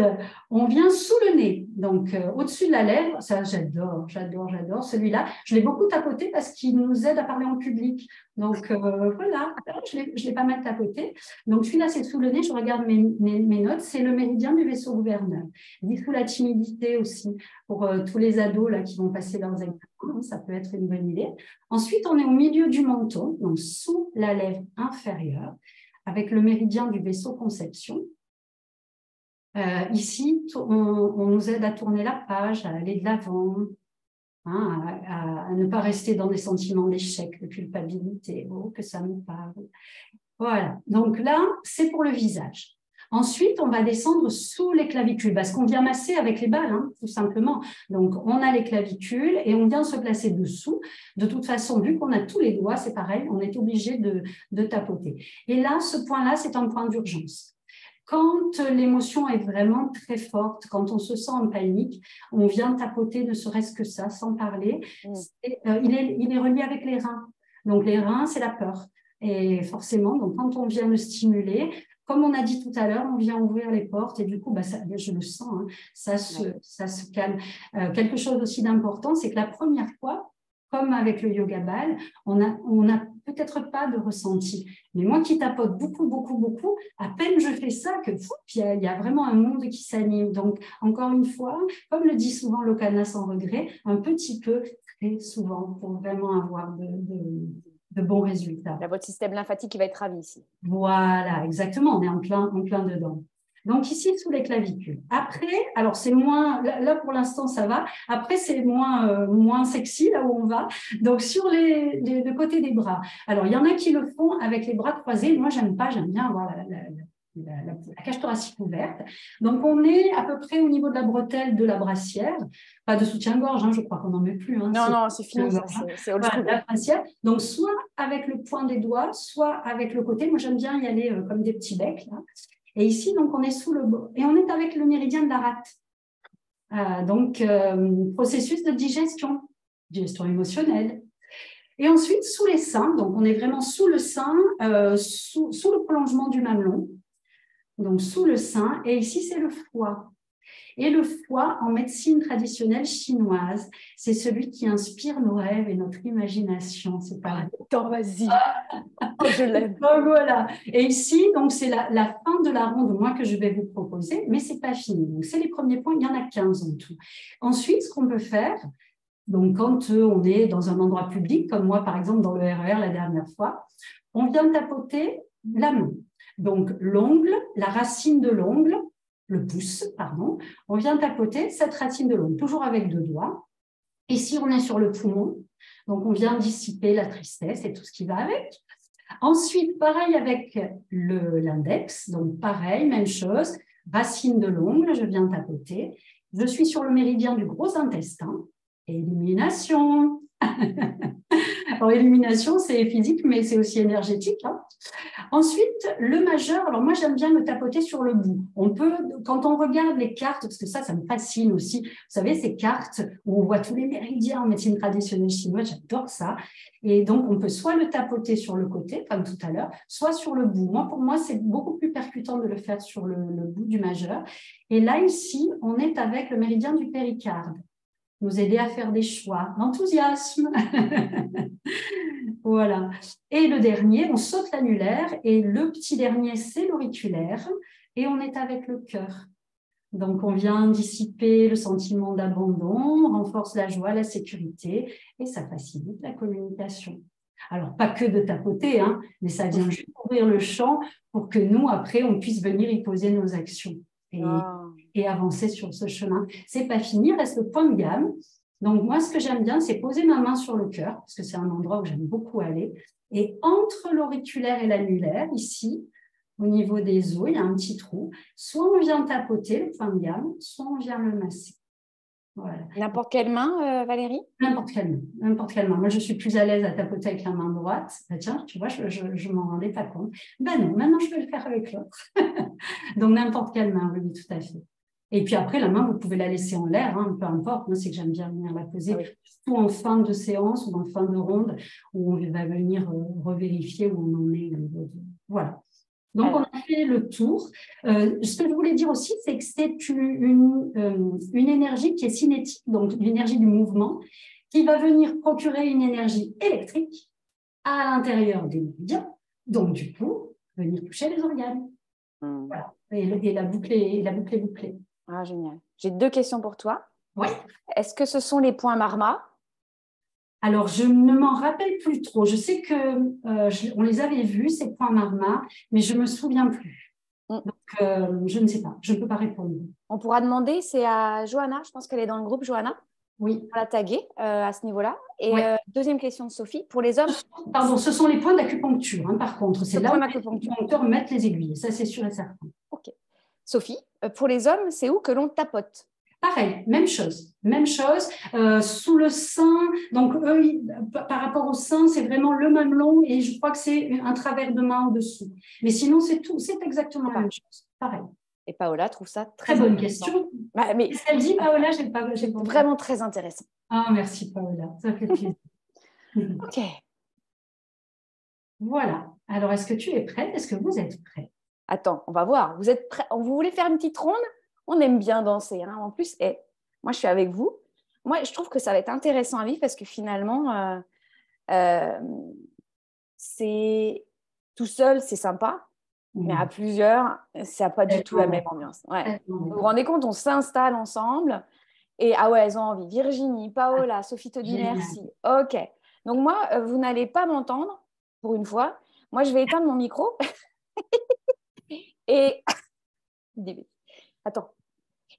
on vient sous le nez, donc au-dessus de la lèvre. Ça, j'adore, j'adore, j'adore celui-là. Je l'ai beaucoup tapoté parce qu'il nous aide à parler en public. Donc voilà, je l'ai pas mal tapoté. Donc celui-là, c'est sous le nez. Je regarde mes notes. C'est le méridien du vaisseau gouverneur. Il dit sous la timidité aussi pour tous les ados là qui vont passer leurs examens. Ça peut être une bonne idée. Ensuite, on est au milieu du menton, donc sous la lèvre inférieure, avec le méridien du vaisseau conception. Ici, on nous aide à tourner la page, à aller de l'avant, hein, à ne pas rester dans des sentiments d'échec, de culpabilité. Oh, que ça me parle. Voilà. Donc là, c'est pour le visage. Ensuite, on va descendre sous les clavicules, parce qu'on vient masser avec les balles, hein, tout simplement. Donc, on a les clavicules et on vient se placer dessous. De toute façon, vu qu'on a tous les doigts, c'est pareil, on est obligé de tapoter. Et là, ce point-là, c'est un point d'urgence. Quand l'émotion est vraiment très forte, quand on se sent en panique, on vient tapoter ne serait-ce que ça, sans parler. Il est relié avec les reins. Donc, les reins, c'est la peur. Et forcément, donc, quand on vient le stimuler, comme on a dit tout à l'heure, on vient ouvrir les portes et du coup, bah, ça, je le sens, hein, ça se calme. Quelque chose aussi d'important, c'est que la première fois, comme avec le yoga ball, on a peut-être pas de ressenti. Mais moi qui tapote beaucoup, beaucoup, beaucoup, à peine je fais ça que il y a vraiment un monde qui s'anime. Donc, encore une fois, comme le dit souvent Lokana sans regret, un petit peu, très souvent, pour vraiment avoir de bons résultats. Là, votre système lymphatique qui va être ravi ici. Voilà, exactement, on est en plein dedans. Donc ici, sous les clavicules. Après, alors c'est moins, là pour l'instant ça va, après c'est moins sexy là où on va, donc sur le côté des bras. Alors il y en a qui le font avec les bras croisés, moi j'aime pas, j'aime bien avoir la cage thoracique ouverte. Donc on est à peu près au niveau de la bretelle de la brassière, pas de soutien-gorge, hein, je crois qu'on n'en met plus. Hein, non, c'est fini, ça, c'est old school. La brassière, donc soit avec le point des doigts, soit avec le côté, moi j'aime bien y aller comme des petits becs, là. Et ici, donc, on est sous le bord. Et on est avec le méridien de la rate. Donc, processus de digestion émotionnelle. Et ensuite, sous les seins, donc on est vraiment sous le sein, sous le prolongement du mamelon. Donc, sous le sein. Et ici, c'est le foie. Et le foie, en médecine traditionnelle chinoise, c'est celui qui inspire nos rêves et notre imagination. C'est pas Attends, vas-y. Oh, je l'aime. Donc, voilà. Et ici, donc, c'est la fin de la ronde, moi, que je vais vous proposer, mais ce n'est pas fini. Donc, c'est les premiers points, il y en a 15 en tout. Ensuite, ce qu'on peut faire, donc, quand on est dans un endroit public, comme moi, par exemple, dans le RER la dernière fois, on vient tapoter la main. Donc, l'ongle, la racine de l'ongle, le pouce, pardon, on vient tapoter cette racine de l'ongle, toujours avec 2 doigts. Ici, on est sur le poumon, donc on vient dissiper la tristesse et tout ce qui va avec. Ensuite, pareil avec l'index, donc pareil, même chose, racine de l'ongle, je viens tapoter. Je suis sur le méridien du gros intestin. Élimination. Alors, élimination, c'est physique, mais c'est aussi énergétique. Hein. Ensuite, le majeur, alors moi, j'aime bien me tapoter sur le bout. On peut, quand on regarde les cartes, parce que ça me fascine aussi, vous savez, ces cartes où on voit tous les méridiens en médecine traditionnelle chinoise, j'adore ça. Et donc, on peut soit le tapoter sur le côté, comme tout à l'heure, soit sur le bout. Pour moi, c'est beaucoup plus percutant de le faire sur le bout du majeur. Et là, ici, on est avec le méridien du péricarde. Nous aider à faire des choix, l'enthousiasme. Voilà. Et le dernier, on saute l'annulaire et le petit dernier, c'est l'auriculaire et on est avec le cœur. Donc, on vient dissiper le sentiment d'abandon, renforce la joie, la sécurité et ça facilite la communication. Alors, pas que de tapoter, hein, mais ça vient juste ouvrir le champ pour que nous, après, on puisse venir y poser nos actions et avancer sur ce chemin. C'est pas fini, reste le point de gamme. Donc, moi, ce que j'aime bien, c'est poser ma main sur le cœur, parce que c'est un endroit où j'aime beaucoup aller. Et entre l'auriculaire et l'annulaire, ici, au niveau des os, il y a un petit trou. Soit on vient tapoter le point de gamme, soit on vient le masser. Voilà. N'importe quelle main, Valérie? N'importe quelle main. Moi, je suis plus à l'aise à tapoter avec la main droite. Bah, tiens, tu vois, je ne m'en rendais pas compte. Ben non, maintenant, je vais le faire avec l'autre. Donc, n'importe quelle main, oui, tout à fait. Et puis après, la main, vous pouvez la laisser en l'air, hein, peu importe. Moi, c'est que j'aime bien venir la poser, surtout en fin de séance ou en fin de ronde, où on va venir revérifier où on en est. Voilà. Donc, on a fait le tour. Ce que je voulais dire aussi, c'est que c'est une énergie qui est cinétique, donc l'énergie du mouvement, qui va venir procurer une énergie électrique à l'intérieur des médias, donc du coup, venir toucher les organes. Voilà. Et la boucle est bouclée. Ah, génial. J'ai 2 questions pour toi. Oui. Est-ce que ce sont les points Marma? Alors, je ne m'en rappelle plus trop. Je sais on les avait vus, ces points Marma, mais je ne me souviens plus. Donc, je ne sais pas. Je ne peux pas répondre. On pourra demander, c'est à Johanna. Je pense qu'elle est dans le groupe, Johanna. Oui. On va la taguer à ce niveau-là. Et Ouais. Deuxième question de Sophie. Pour les hommes… Pardon, ce sont les points d'acupuncture, hein, par contre. C'est là où les acupuncteurs mettent les aiguilles. Ça, c'est sûr et certain. OK. Sophie, pour les hommes, c'est où que l'on tapote? Pareil, même chose. Sous le sein, donc eux, par rapport au sein, c'est vraiment le mamelon et je crois que c'est un travers de main au-dessous. Mais sinon, c'est exactement la même chose. Pareil. Et Paola trouve ça très bonne question. Mais qu'est-ce qu'elle dit, Paola? J'ai vraiment très intéressant. Ah, merci, Paola. Ça fait plaisir. OK. Voilà. Alors, est-ce que tu es prête? Est-ce que vous êtes prêts? Attends, on va voir. Vous êtes prêts? Vous voulez faire une petite ronde? On aime bien danser. Hein. En plus, moi, je suis avec vous. Moi, je trouve que ça va être intéressant à vivre parce que finalement, c'est tout seul, c'est sympa. Mais à plusieurs, ça n'a pas du tout la même ambiance. Ouais. Vous vous rendez compte, on s'installe ensemble. Et ah ouais, elles ont envie. Virginie, Paola, Sophie te dit merci. OK. Donc moi, vous n'allez pas m'entendre pour une fois. Moi, je vais éteindre mon micro. Et… Attends.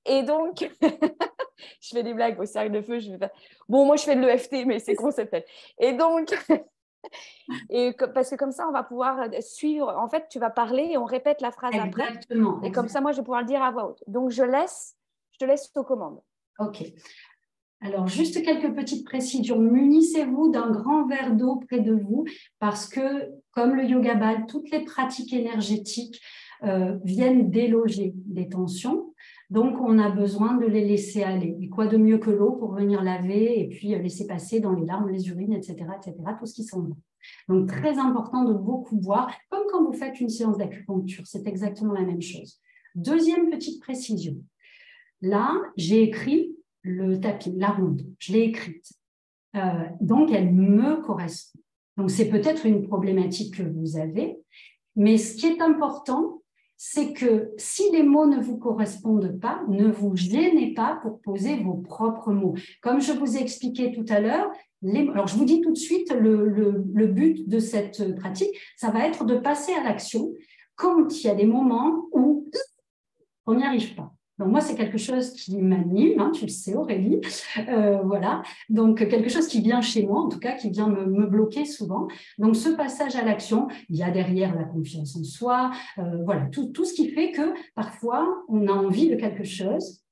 Et donc, je fais des blagues au cercle de feu. Bon, moi, je fais de l'EFT, mais c'est conceptuel. Et donc… parce que comme ça, on va pouvoir suivre. En fait, tu vas parler et on répète la phrase après. Et comme ça, moi, je vais pouvoir le dire à voix haute. Donc, je te laisse aux commandes. OK. Alors, juste quelques petites précisions. Munissez-vous d'un grand verre d'eau près de vous parce que, comme le yoga ball, toutes les pratiques énergétiques viennent déloger des tensions. Donc, on a besoin de les laisser aller. Et quoi de mieux que l'eau pour venir laver et puis laisser passer dans les larmes, les urines, etc., tout ce qui s'en va. Donc, très important de beaucoup boire, comme quand vous faites une séance d'acupuncture. C'est exactement la même chose. Deuxième petite précision. Là, j'ai écrit le tapis, la ronde. Je l'ai écrite. Donc, elle me correspond. Donc, c'est peut-être une problématique que vous avez. Mais ce qui est important, c'est que si les mots ne vous correspondent pas, ne vous gênez pas pour poser vos propres mots. Comme je vous ai expliqué tout à l'heure, alors je vous dis tout de suite, le but de cette pratique, ça va être de passer à l'action quand il y a des moments où on n'y arrive pas. Donc, moi, c'est quelque chose qui m'anime, hein, tu le sais, Aurélie. Voilà. Donc, quelque chose qui vient chez moi, en tout cas, qui vient me bloquer souvent. Donc, ce passage à l'action, il y a derrière la confiance en soi, voilà, tout ce qui fait que parfois, on a envie de quelque chose,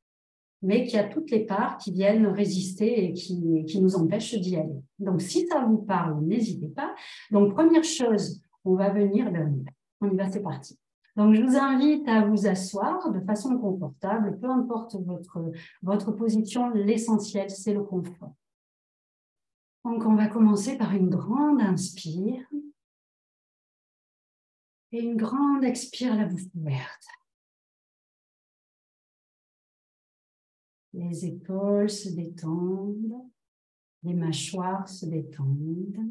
mais qu'il y a toutes les parts qui viennent résister et qui nous empêchent d'y aller. Donc, si ça vous parle, n'hésitez pas. Donc, première chose, on va venir, on y va, c'est parti. Donc, je vous invite à vous asseoir de façon confortable, peu importe votre position, l'essentiel, c'est le confort. Donc, on va commencer par une grande inspire et une grande expire, la bouche ouverte. Les épaules se détendent, les mâchoires se détendent.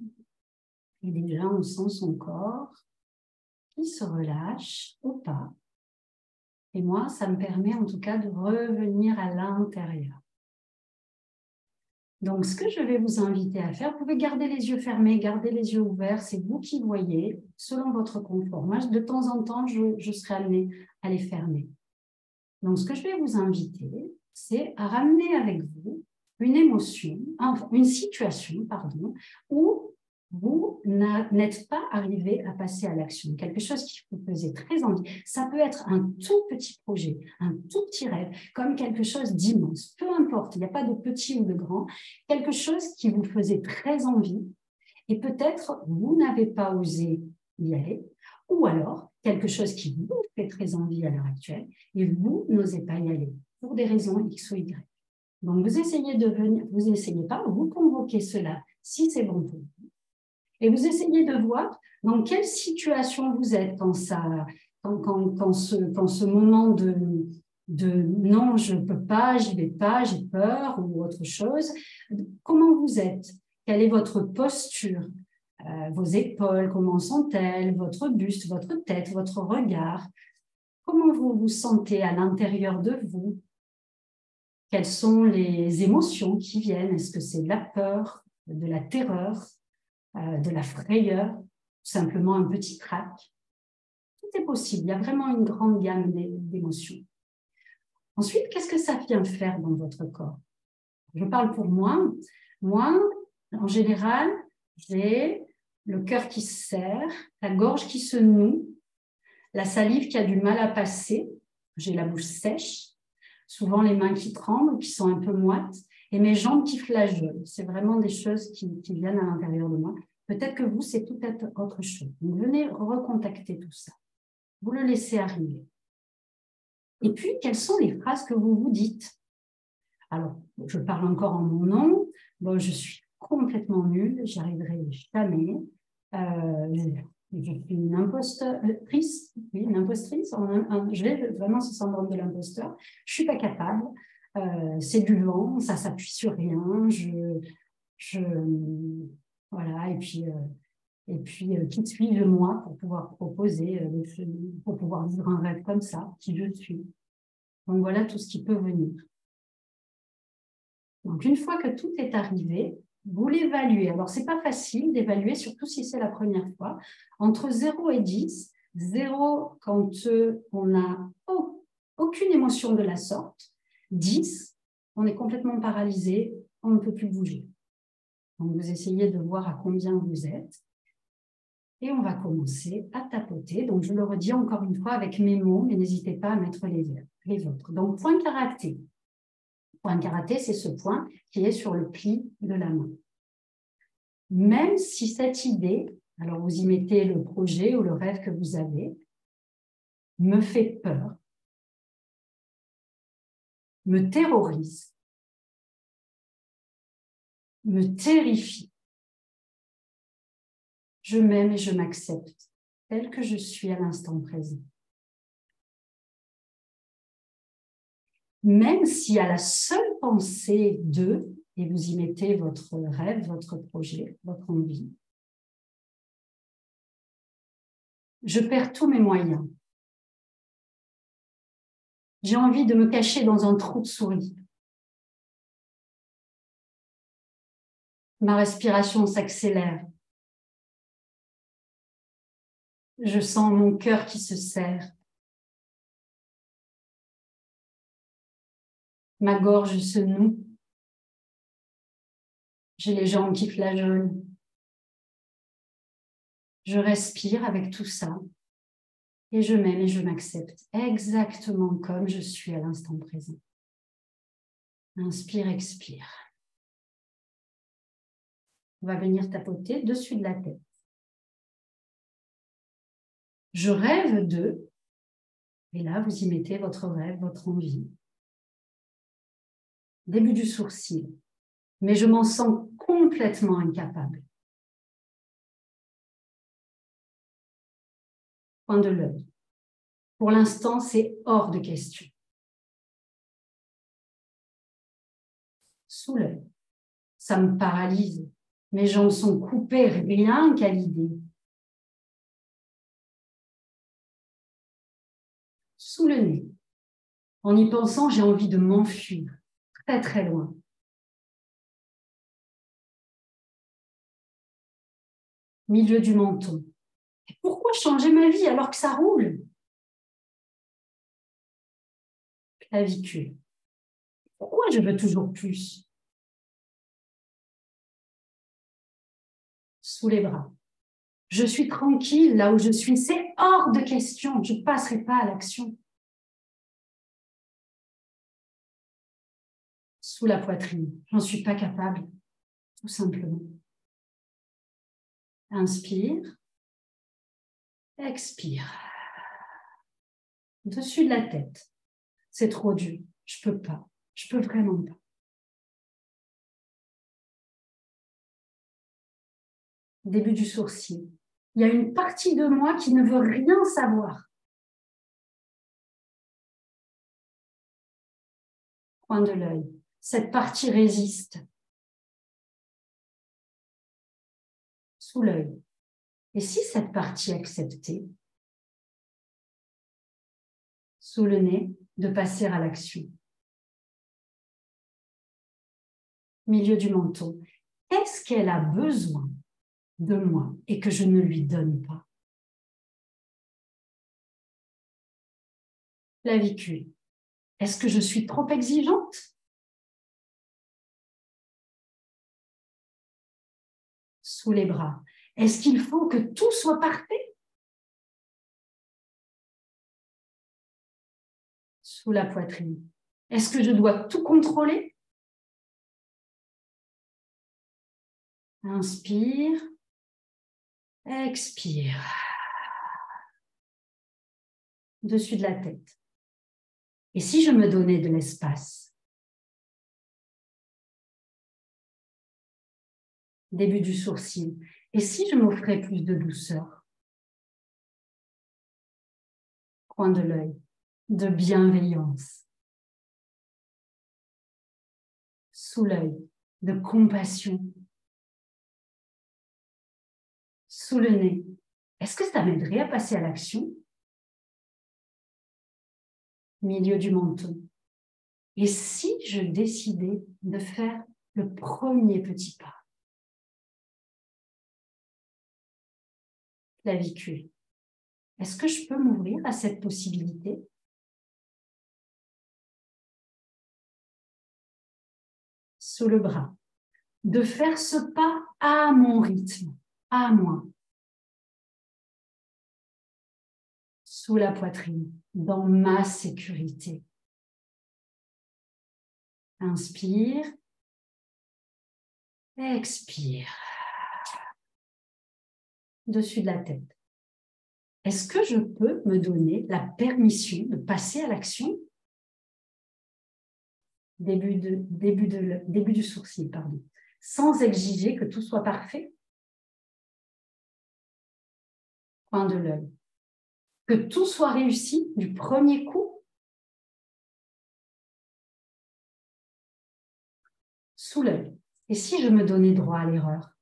Et déjà, on sent son corps qui se relâche ou pas. Et moi, ça me permet en tout cas de revenir à l'intérieur. Donc, ce que je vais vous inviter à faire, vous pouvez garder les yeux fermés, garder les yeux ouverts, c'est vous qui voyez, selon votre confort. Moi, de temps en temps, je serai amenée à les fermer. Donc, ce que je vais vous inviter, c'est à ramener avec vous une émotion, une situation, où vous n'êtes pas arrivé à passer à l'action, quelque chose qui vous faisait très envie. Ça peut être un tout petit projet, un tout petit rêve, comme quelque chose d'immense. Peu importe, il n'y a pas de petit ou de grand, quelque chose qui vous faisait très envie et peut-être vous n'avez pas osé y aller, ou alors quelque chose qui vous fait très envie à l'heure actuelle et vous n'osez pas y aller. pour des raisons X ou Y. Donc, vous essayez de venir, vous essayez pas, vous convoquez cela si c'est bon pour vous. Et vous essayez de voir dans quelle situation vous êtes quand ce moment de non, je ne peux pas, j'y vais pas, j'ai peur ou autre chose. Comment vous êtes? Quelle est votre posture? Vos épaules, comment sont-elles? Votre buste, votre tête, votre regard? Comment vous vous sentez à l'intérieur de vous? Quelles sont les émotions qui viennent? Est-ce que c'est de la peur, de la terreur, de la frayeur, tout simplement un petit trac? Tout est possible, il y a vraiment une grande gamme d'émotions. Ensuite, qu'est-ce que ça vient faire dans votre corps? Je parle pour moi. Moi, en général, j'ai le cœur qui se serre, la gorge qui se noue, la salive qui a du mal à passer, j'ai la bouche sèche, souvent les mains qui tremblent, qui sont un peu moites, et mes jambes qui flageolent. C'est vraiment des choses qui viennent à l'intérieur de moi. Peut-être que vous, c'est tout autre chose. Donc, venez recontacter tout ça. Vous le laissez arriver. Et puis, quelles sont les phrases que vous vous dites? Alors, je parle encore en mon nom. Bon, je suis complètement nulle, j'y arriverai jamais. Je suis une impostrice, oui, une impostrice. J'ai vraiment ce syndrome de l'imposteur. Je suis pas capable. C'est du vent, ça s'appuie sur rien. Voilà. Et puis qui suis-je moi pour pouvoir proposer, pour pouvoir vivre un rêve comme ça, qui je suis. Donc voilà tout ce qui peut venir. Donc une fois que tout est arrivé, vous l'évaluez. Alors c'est pas facile d'évaluer, surtout si c'est la première fois. Entre 0 et 10, 0 quand on n'a aucune émotion de la sorte, 10, on est complètement paralysé, on ne peut plus bouger. Donc vous essayez de voir à combien vous êtes. Et on va commencer à tapoter. Donc, je le redis encore une fois avec mes mots, mais n'hésitez pas à mettre les vôtres. Donc, point karaté. Point karaté, c'est ce point qui est sur le pli de la main. Même si cette idée, alors vous y mettez le projet ou le rêve que vous avez, me fait peur, me terrorise, me terrifie, je m'aime et je m'accepte tel que je suis à l'instant présent. Même si à la seule pensée de, et vous y mettez votre rêve, votre projet, votre envie, je perds tous mes moyens. J'ai envie de me cacher dans un trou de souris. Ma respiration s'accélère. Je sens mon cœur qui se serre. Ma gorge se noue. J'ai les jambes qui flageolent. Je respire avec tout ça et je m'aime et je m'accepte exactement comme je suis à l'instant présent. Inspire, expire. On va venir tapoter dessus de la tête. Je rêve de, et là vous y mettez votre rêve, votre envie. Début du sourcil, mais je m'en sens complètement incapable. Point de l'œil. Pour l'instant, c'est hors de question. Sous l'œil, ça me paralyse. Mes jambes sont coupées rien qu'à l'idée. Sous le nez, en y pensant, j'ai envie de m'enfuir très très loin. Milieu du menton. Et pourquoi changer ma vie alors que ça roule? Clavicule. Pourquoi je veux toujours plus? Sous les bras. Je suis tranquille là où je suis. C'est hors de question. Je ne passerai pas à l'action. Sous la poitrine. J'en suis pas capable. Tout simplement. Inspire. Expire. Dessus de la tête. C'est trop dur. je peux pas, je peux vraiment pas. Début du sourcil. Il y a une partie de moi qui ne veut rien savoir. Coin de l'œil. Cette partie résiste. Sous l'œil. Et si cette partie acceptait, sous le nez, de passer à l'action. Milieu du menton. Est-ce qu'elle a besoin de moi et que je ne lui donne pas? Clavicule. Est-ce que je suis trop exigeante? Sous les bras. Est-ce qu'il faut que tout soit parfait? Sous la poitrine. Est-ce que je dois tout contrôler? Inspire. Expire. Dessus de la tête. Et si je me donnais de l'espace? Début du sourcil. Et si je m'offrais plus de douceur? Coin de l'œil. De bienveillance. Sous l'œil. De compassion. Sous le nez. Est-ce que ça m'aiderait à passer à l'action? Milieu du menton. Et si je décidais de faire le premier petit pas? Clavicule. Est-ce que je peux m'ouvrir à cette possibilité? Sous le bras. De faire ce pas à mon rythme, à moi. Sous la poitrine, dans ma sécurité. Inspire. Expire. Dessus de la tête. Est-ce que je peux me donner la permission de passer à l'action? Début du sourcil, pardon. Sans exiger que tout soit parfait. Coin de l'œil. Que tout soit réussi du premier coup. Sous l'œil. Et si je me donnais droit à l'erreur?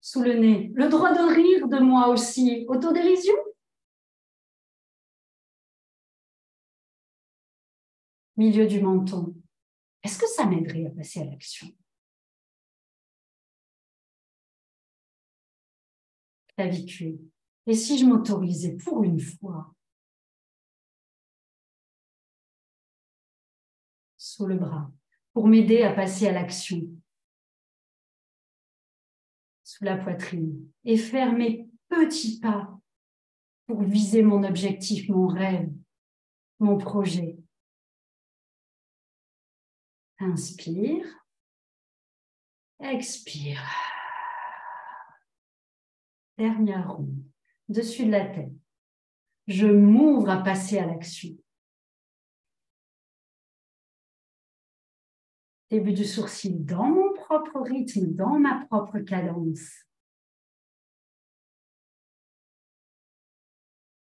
Sous le nez. Le droit de rire de moi aussi. Autodérision? Milieu du menton. Est-ce que ça m'aiderait à passer à l'action? Clavicule. Et si je m'autorisais pour une fois? Sous le bras. Pour m'aider à passer à l'action. Sous la poitrine. Et faire mes petits pas pour viser mon objectif, mon rêve, mon projet. Inspire. Expire. Dernière ronde. Dessus de la tête. Je m'ouvre à passer à l'action. Début du sourcil, dans mon propre rythme, dans ma propre cadence.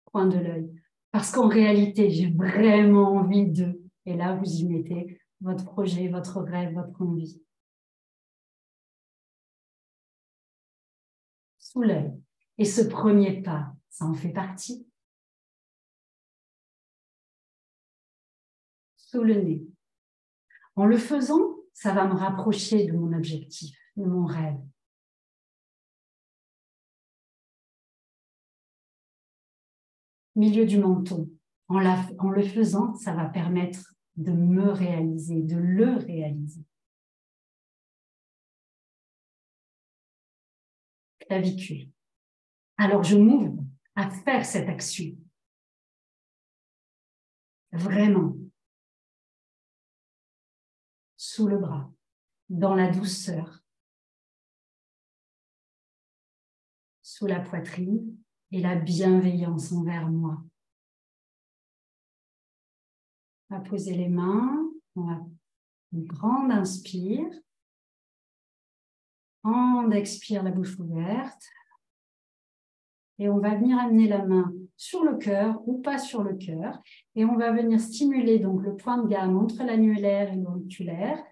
Coin de l'œil. Parce qu'en réalité, j'ai vraiment envie de... Et là, vous y mettez votre projet, votre rêve, votre envie. Sous l'œil. Et ce premier pas, ça en fait partie. Sous le nez. En le faisant, ça va me rapprocher de mon objectif, de mon rêve. Milieu du menton. En le faisant, ça va permettre de me réaliser, de le réaliser. Clavicule. Alors, je m'ouvre à faire cette action. Vraiment. Sous le bras, dans la douceur. Sous la poitrine et la bienveillance envers moi. On va poser les mains. On va une grande inspire. Grande expire, la bouche ouverte. Et on va venir amener la main sur le cœur ou pas sur le cœur. Et on va venir stimuler donc le point de gamme entre l'annulaire et l'auriculaire,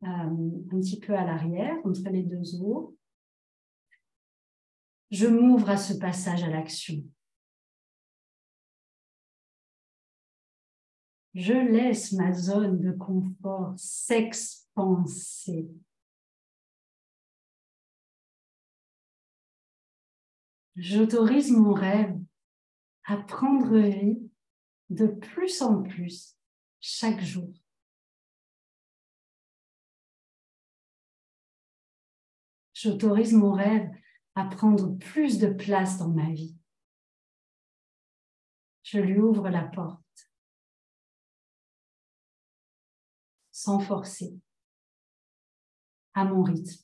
un petit peu à l'arrière, entre les deux os. Je m'ouvre à ce passage à l'action. Je laisse ma zone de confort s'expanser. J'autorise mon rêve à prendre vie de plus en plus chaque jour. J'autorise mon rêve à prendre plus de place dans ma vie. Je lui ouvre la porte sans forcer, à mon rythme,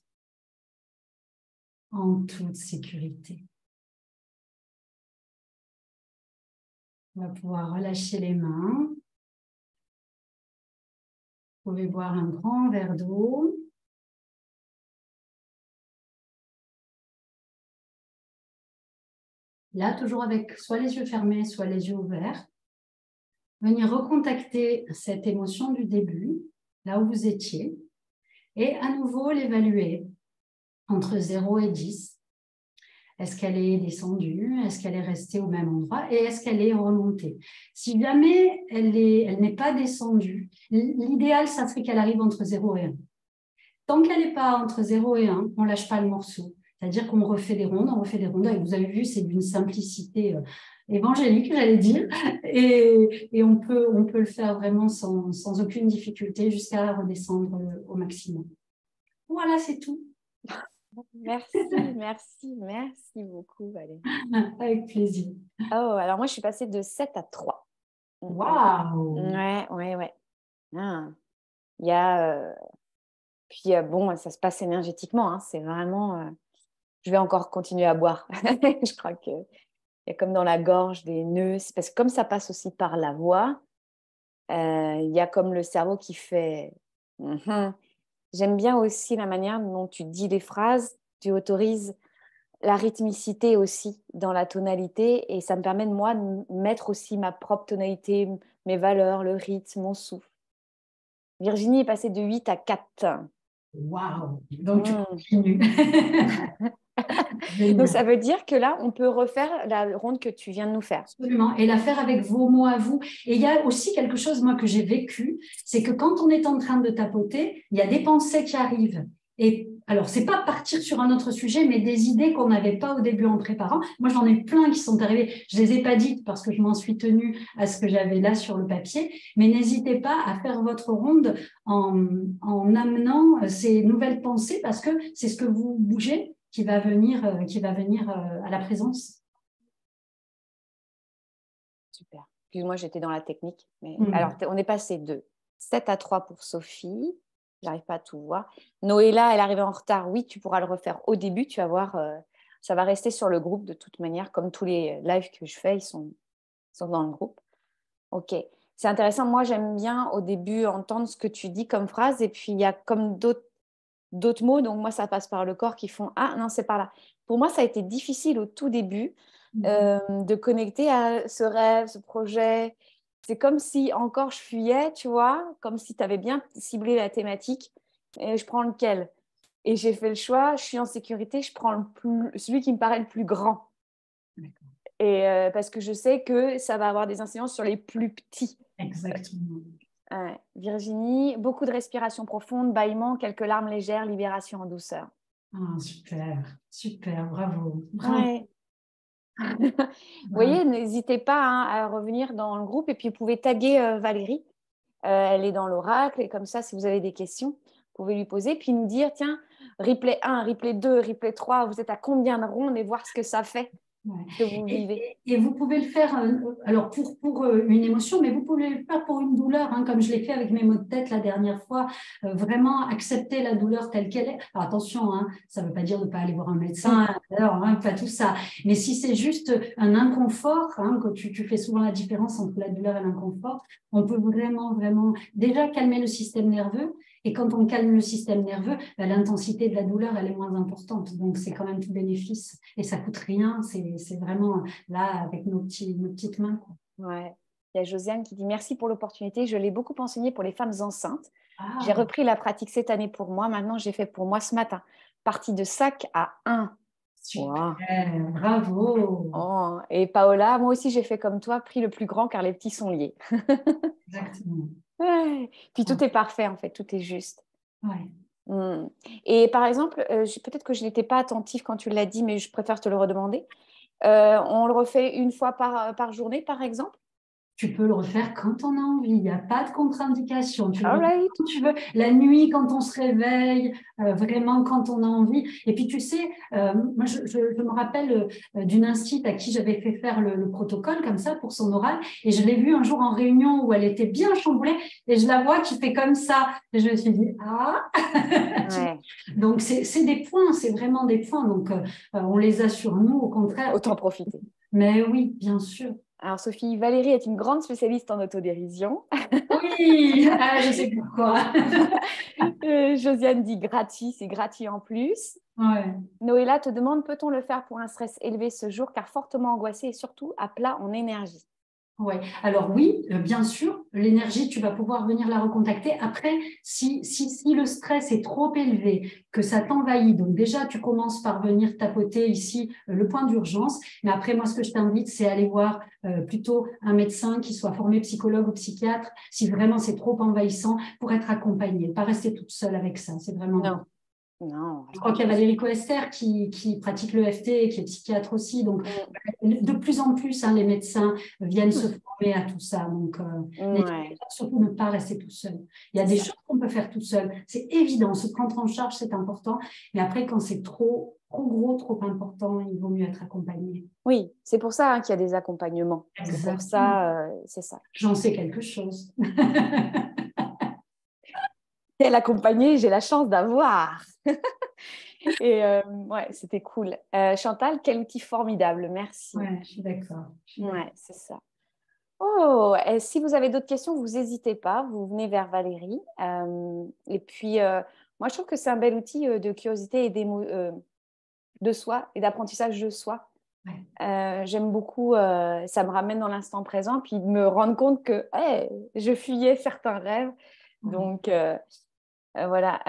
en toute sécurité. On va pouvoir relâcher les mains. Vous pouvez boire un grand verre d'eau. Là, toujours avec soit les yeux fermés, soit les yeux ouverts. Venir recontacter cette émotion du début, là où vous étiez, et à nouveau l'évaluer entre 0 et 10. Est-ce qu'elle est descendue? Est-ce qu'elle est restée au même endroit? Et est-ce qu'elle est remontée? Si jamais elle n'est pas descendue, l'idéal, ça serait qu'elle arrive entre 0 et 1. Tant qu'elle n'est pas entre 0 et 1, on ne lâche pas le morceau. C'est-à-dire qu'on refait des rondes, on refait des rondes. Et vous avez vu, c'est d'une simplicité évangélique, j'allais dire. Et on peut le faire vraiment sans aucune difficulté jusqu'à redescendre au maximum. Voilà, c'est tout. Merci beaucoup, Valérie. Avec plaisir. Oh, alors moi, je suis passée de 7 à 3. Waouh! Ouais. Ah. Il y a... Puis, bon, ça se passe énergétiquement. Hein, c'est vraiment... Je vais encore continuer à boire. Je crois qu'il y a comme dans la gorge des nœuds. C'est parce que comme ça passe aussi par la voix, il y a comme le cerveau qui fait... J'aime bien aussi la manière dont tu dis les phrases. Tu autorises la rythmicité aussi dans la tonalité et ça me permet de moi de mettre aussi ma propre tonalité, mes valeurs, le rythme, mon souffle. Virginie est passée de 8 à 4. Waouh! Donc tu continues. Donc ça veut dire que là, on peut refaire la ronde que tu viens de nous faire. Absolument, et la faire avec vos mots à vous. Et il y a aussi quelque chose, moi, que j'ai vécu, c'est que quand on est en train de tapoter, il y a des pensées qui arrivent. Et alors, c'est pas partir sur un autre sujet, mais des idées qu'on n'avait pas au début en préparant. Moi, j'en ai plein qui sont arrivées. Je les ai pas dites parce que je m'en suis tenue à ce que j'avais là sur le papier. Mais n'hésitez pas à faire votre ronde en amenant ces nouvelles pensées parce que c'est ce que vous bougez qui va venir à la présence. Super. Excuse-moi, j'étais dans la technique. Mais... Alors, on est passé de 7 à 3 pour Sophie. J'arrive pas à tout voir. Noëlla, elle arrivait en retard. Oui, tu pourras le refaire au début. Tu vas voir, ça va rester sur le groupe de toute manière. Comme tous les lives que je fais, ils sont dans le groupe. Ok. C'est intéressant. Moi, j'aime bien au début entendre ce que tu dis comme phrase. Et puis, il y a comme d'autres mots. Donc, moi, ça passe par le corps qui font « Ah, non, c'est par là ». Pour moi, ça a été difficile au tout début de connecter à ce rêve, ce projet. C'est comme si encore je fuyais, tu vois, comme si tu avais bien ciblé la thématique. Et je prends lequel? Et j'ai fait le choix, je suis en sécurité, je prends celui qui me paraît le plus grand. Et parce que je sais que ça va avoir des incidences sur les plus petits. Exactement. Virginie, beaucoup de respiration profonde, bâillement, quelques larmes légères, libération en douceur. Ah, super, bravo. Ouais. Vous voyez, n'hésitez pas à revenir dans le groupe et puis vous pouvez taguer Valérie. Elle est dans l'oracle et comme ça, si vous avez des questions, vous pouvez lui poser puis nous dire, tiens, replay 1, replay 2, replay 3, vous êtes à combien de rondes et voir ce que ça fait. Ouais. que vous vivez. Et vous pouvez le faire, alors pour une émotion, mais vous pouvez le faire pour une douleur, hein, comme je l'ai fait avec mes maux de tête la dernière fois. Vraiment accepter la douleur telle qu'elle est. Alors attention, hein, ça ne veut pas dire de ne pas aller voir un médecin, hein, pas tout ça. Mais si c'est juste un inconfort, hein, que tu fais souvent la différence entre la douleur et l'inconfort, on peut vraiment, vraiment déjà calmer le système nerveux. Et quand on calme le système nerveux, l'intensité de la douleur, elle est moins importante. Donc, c'est quand même tout bénéfice. Et ça coûte rien. C'est vraiment là, avec nos petites mains. Ouais. Il y a Josiane qui dit merci pour l'opportunité. Je l'ai beaucoup enseigné pour les femmes enceintes. J'ai Ah, repris la pratique cette année pour moi. Maintenant, j'ai fait pour moi ce matin. Partie de 5 à 1. super, Wow. bravo. Oh. Et Paola, moi aussi, j'ai fait comme toi, pris le plus grand car les petits sont liés. Exactement. Ouais. Puis Ouais. tout est parfait, en fait, tout est juste. Ouais. Mm. Et par exemple, peut-être que je n'étais pas attentive quand tu l'as dit, mais je préfère te le redemander. On le refait une fois par journée, par exemple? Tu peux le refaire quand on a envie, il n'y a pas de contre-indication. Tu le All refais right. quand tu veux, la nuit, quand on se réveille, vraiment quand on a envie. Et puis tu sais, moi je me rappelle d'une instite à qui j'avais fait faire le protocole comme ça pour son oral, et je l'ai vue un jour en réunion où elle était bien chamboulée, et je la vois qui fait comme ça. Et je me suis dit, ah Ouais. Donc c'est des points, c'est vraiment des points. Donc on les a sur nous, au contraire. Autant profiter. Mais oui, bien sûr. Alors, Sophie, Valérie est une grande spécialiste en autodérision. Oui, ah, je sais pourquoi. Josiane dit gratis, c'est gratuit en plus. Ouais. Noëlla te demande, peut-on le faire pour un stress élevé ce jour, car fortement angoissé et surtout à plat en énergie? Ouais. Alors oui, bien sûr, l'énergie, tu vas pouvoir venir la recontacter. Après, si le stress est trop élevé, que ça t'envahit, donc déjà, tu commences par venir tapoter ici le point d'urgence. Mais après, moi, ce que je t'invite, c'est aller voir plutôt un médecin qui soit formé psychologue ou psychiatre, si vraiment c'est trop envahissant, pour être accompagné. Pas rester toute seule avec ça, c'est vraiment important. Non, non. Je crois qu'il y a Valérie Coester qui pratique l'EFT et qui est psychiatre aussi. Donc, de plus en plus, hein, les médecins viennent se former à tout ça. Donc, Ouais, surtout ne pas rester tout seul. Il y a c'est des ça. choses qu'on peut faire tout seul. C'est évident, se prendre en charge, c'est important. Mais après, quand c'est trop gros, trop important, il vaut mieux être accompagné. Oui, c'est pour ça qu'il y a des accompagnements. C'est pour Exactement. ça, c'est ça. J'en sais quelque chose. Quel accompagné j'ai la chance d'avoir. Et ouais, c'était cool. Chantal, quel outil formidable, merci. Ouais, je suis d'accord. Ouais, c'est ça. Oh, et si vous avez d'autres questions, vous n'hésitez pas, vous venez vers Valérie. Et puis, moi, je trouve que c'est un bel outil de curiosité et de soi et d'apprentissage de soi. Ouais. J'aime beaucoup, ça me ramène dans l'instant présent, puis de me rendre compte que hey, je fuyais certains rêves. Ouais. Donc, voilà.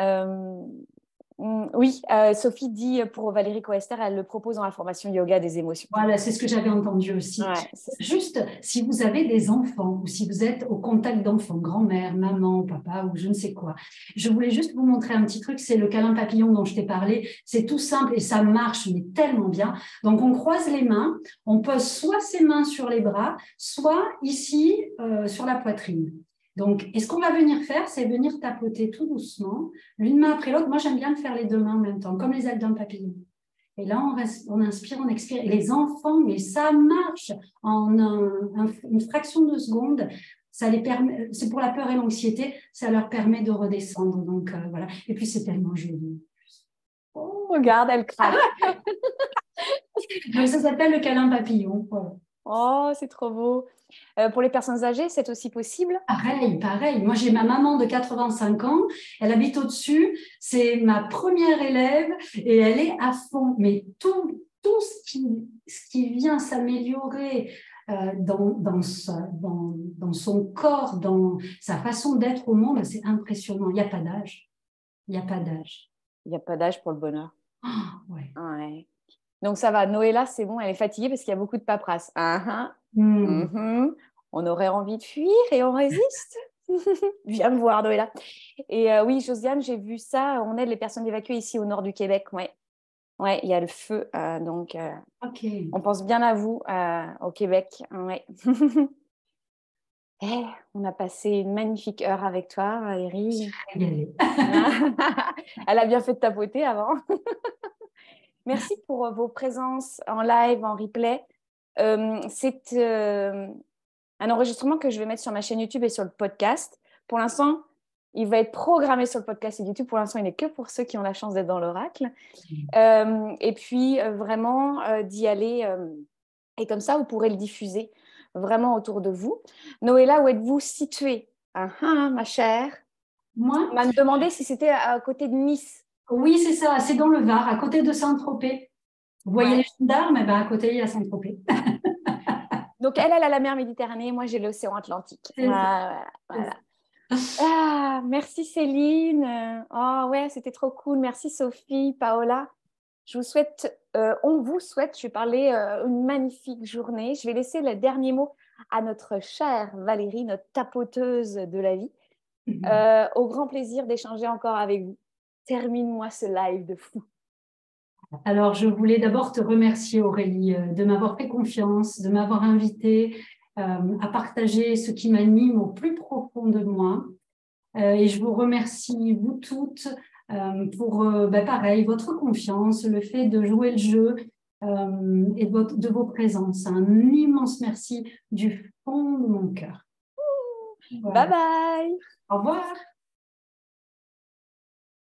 Oui, Sophie dit pour Valérie Coester, elle le propose dans la formation yoga des émotions. Voilà, c'est ce que j'avais entendu aussi. Ouais, Juste, si vous avez des enfants ou si vous êtes au contact d'enfants, grand-mère, maman, papa ou je ne sais quoi, je voulais juste vous montrer un petit truc, c'est le câlin papillon dont je t'ai parlé. C'est tout simple et ça marche, mais tellement bien. Donc, on croise les mains, on pose soit ses mains sur les bras, soit ici sur la poitrine. Donc, et ce qu'on va venir faire, c'est venir tapoter tout doucement, l'une main après l'autre. Moi, j'aime bien le faire les deux mains en même temps, comme les ailes d'un papillon. Et là, on inspire, on expire. Et les enfants, mais ça marche en une fraction de seconde. Ça les permet, c'est pour la peur et l'anxiété, ça leur permet de redescendre. Donc, voilà. Et puis, c'est tellement joli. Oh, regarde, elle craque. Donc, ça s'appelle le câlin papillon. Voilà. Oh, c'est trop beau. Pour les personnes âgées, c'est aussi possible? Pareil, pareil. Moi, j'ai ma maman de 85 ans. Elle habite au-dessus. C'est ma première élève et elle est à fond. Mais tout ce qui vient s'améliorer dans son corps, dans sa façon d'être au monde, c'est impressionnant. Il n'y a pas d'âge. Il n'y a pas d'âge. Il n'y a pas d'âge pour le bonheur. Oh, ouais. Ouais. Donc ça va, Noëlla, c'est bon, elle est fatiguée parce qu'il y a beaucoup de paperasse. On aurait envie de fuir et on résiste. Viens me voir, Noëlla. Et oui, Josiane, j'ai vu ça. On aide les personnes évacuées ici au nord du Québec. Ouais, ouais, il y a le feu. Donc, OK. on pense bien à vous au Québec. Ouais. Eh, on a passé une magnifique heure avec toi, Valérie. Régalée. Elle a bien fait de tapoter avant. Merci pour vos présences en live, en replay. C'est un enregistrement que je vais mettre sur ma chaîne YouTube et sur le podcast. Pour l'instant, il va être programmé sur le podcast et YouTube. Pour l'instant, il n'est que pour ceux qui ont la chance d'être dans l'oracle. Et puis, vraiment, d'y aller. Et comme ça, vous pourrez le diffuser vraiment autour de vous. Noëlla, où êtes-vous située? Ma chère. Moi, On m'a demandé si c'était à côté de Nice. oui, c'est ça, c'est dans le Var, à côté de Saint-Tropez. Vous voyez Ouais. les gendarmes, à côté, il y a Saint-Tropez. Donc, elle a la mer Méditerranée, moi, j'ai l'océan Atlantique. C'est ça. Voilà. Ah, merci Céline. Oh, ouais, c'était trop cool. Merci Sophie, Paola. On vous souhaite, je vais parler, une magnifique journée. Je vais laisser le dernier mot à notre chère Valérie, notre tapoteuse de la vie. Au grand plaisir d'échanger encore avec vous. Termine-moi ce live de fou. Alors, je voulais d'abord te remercier, Aurélie, de m'avoir fait confiance, de m'avoir invitée à partager ce qui m'anime au plus profond de moi. Et je vous remercie, vous toutes, pour, pareil, votre confiance, le fait de jouer le jeu et de vos présences. Un immense merci du fond de mon cœur. Bye Voilà. bye. Au revoir.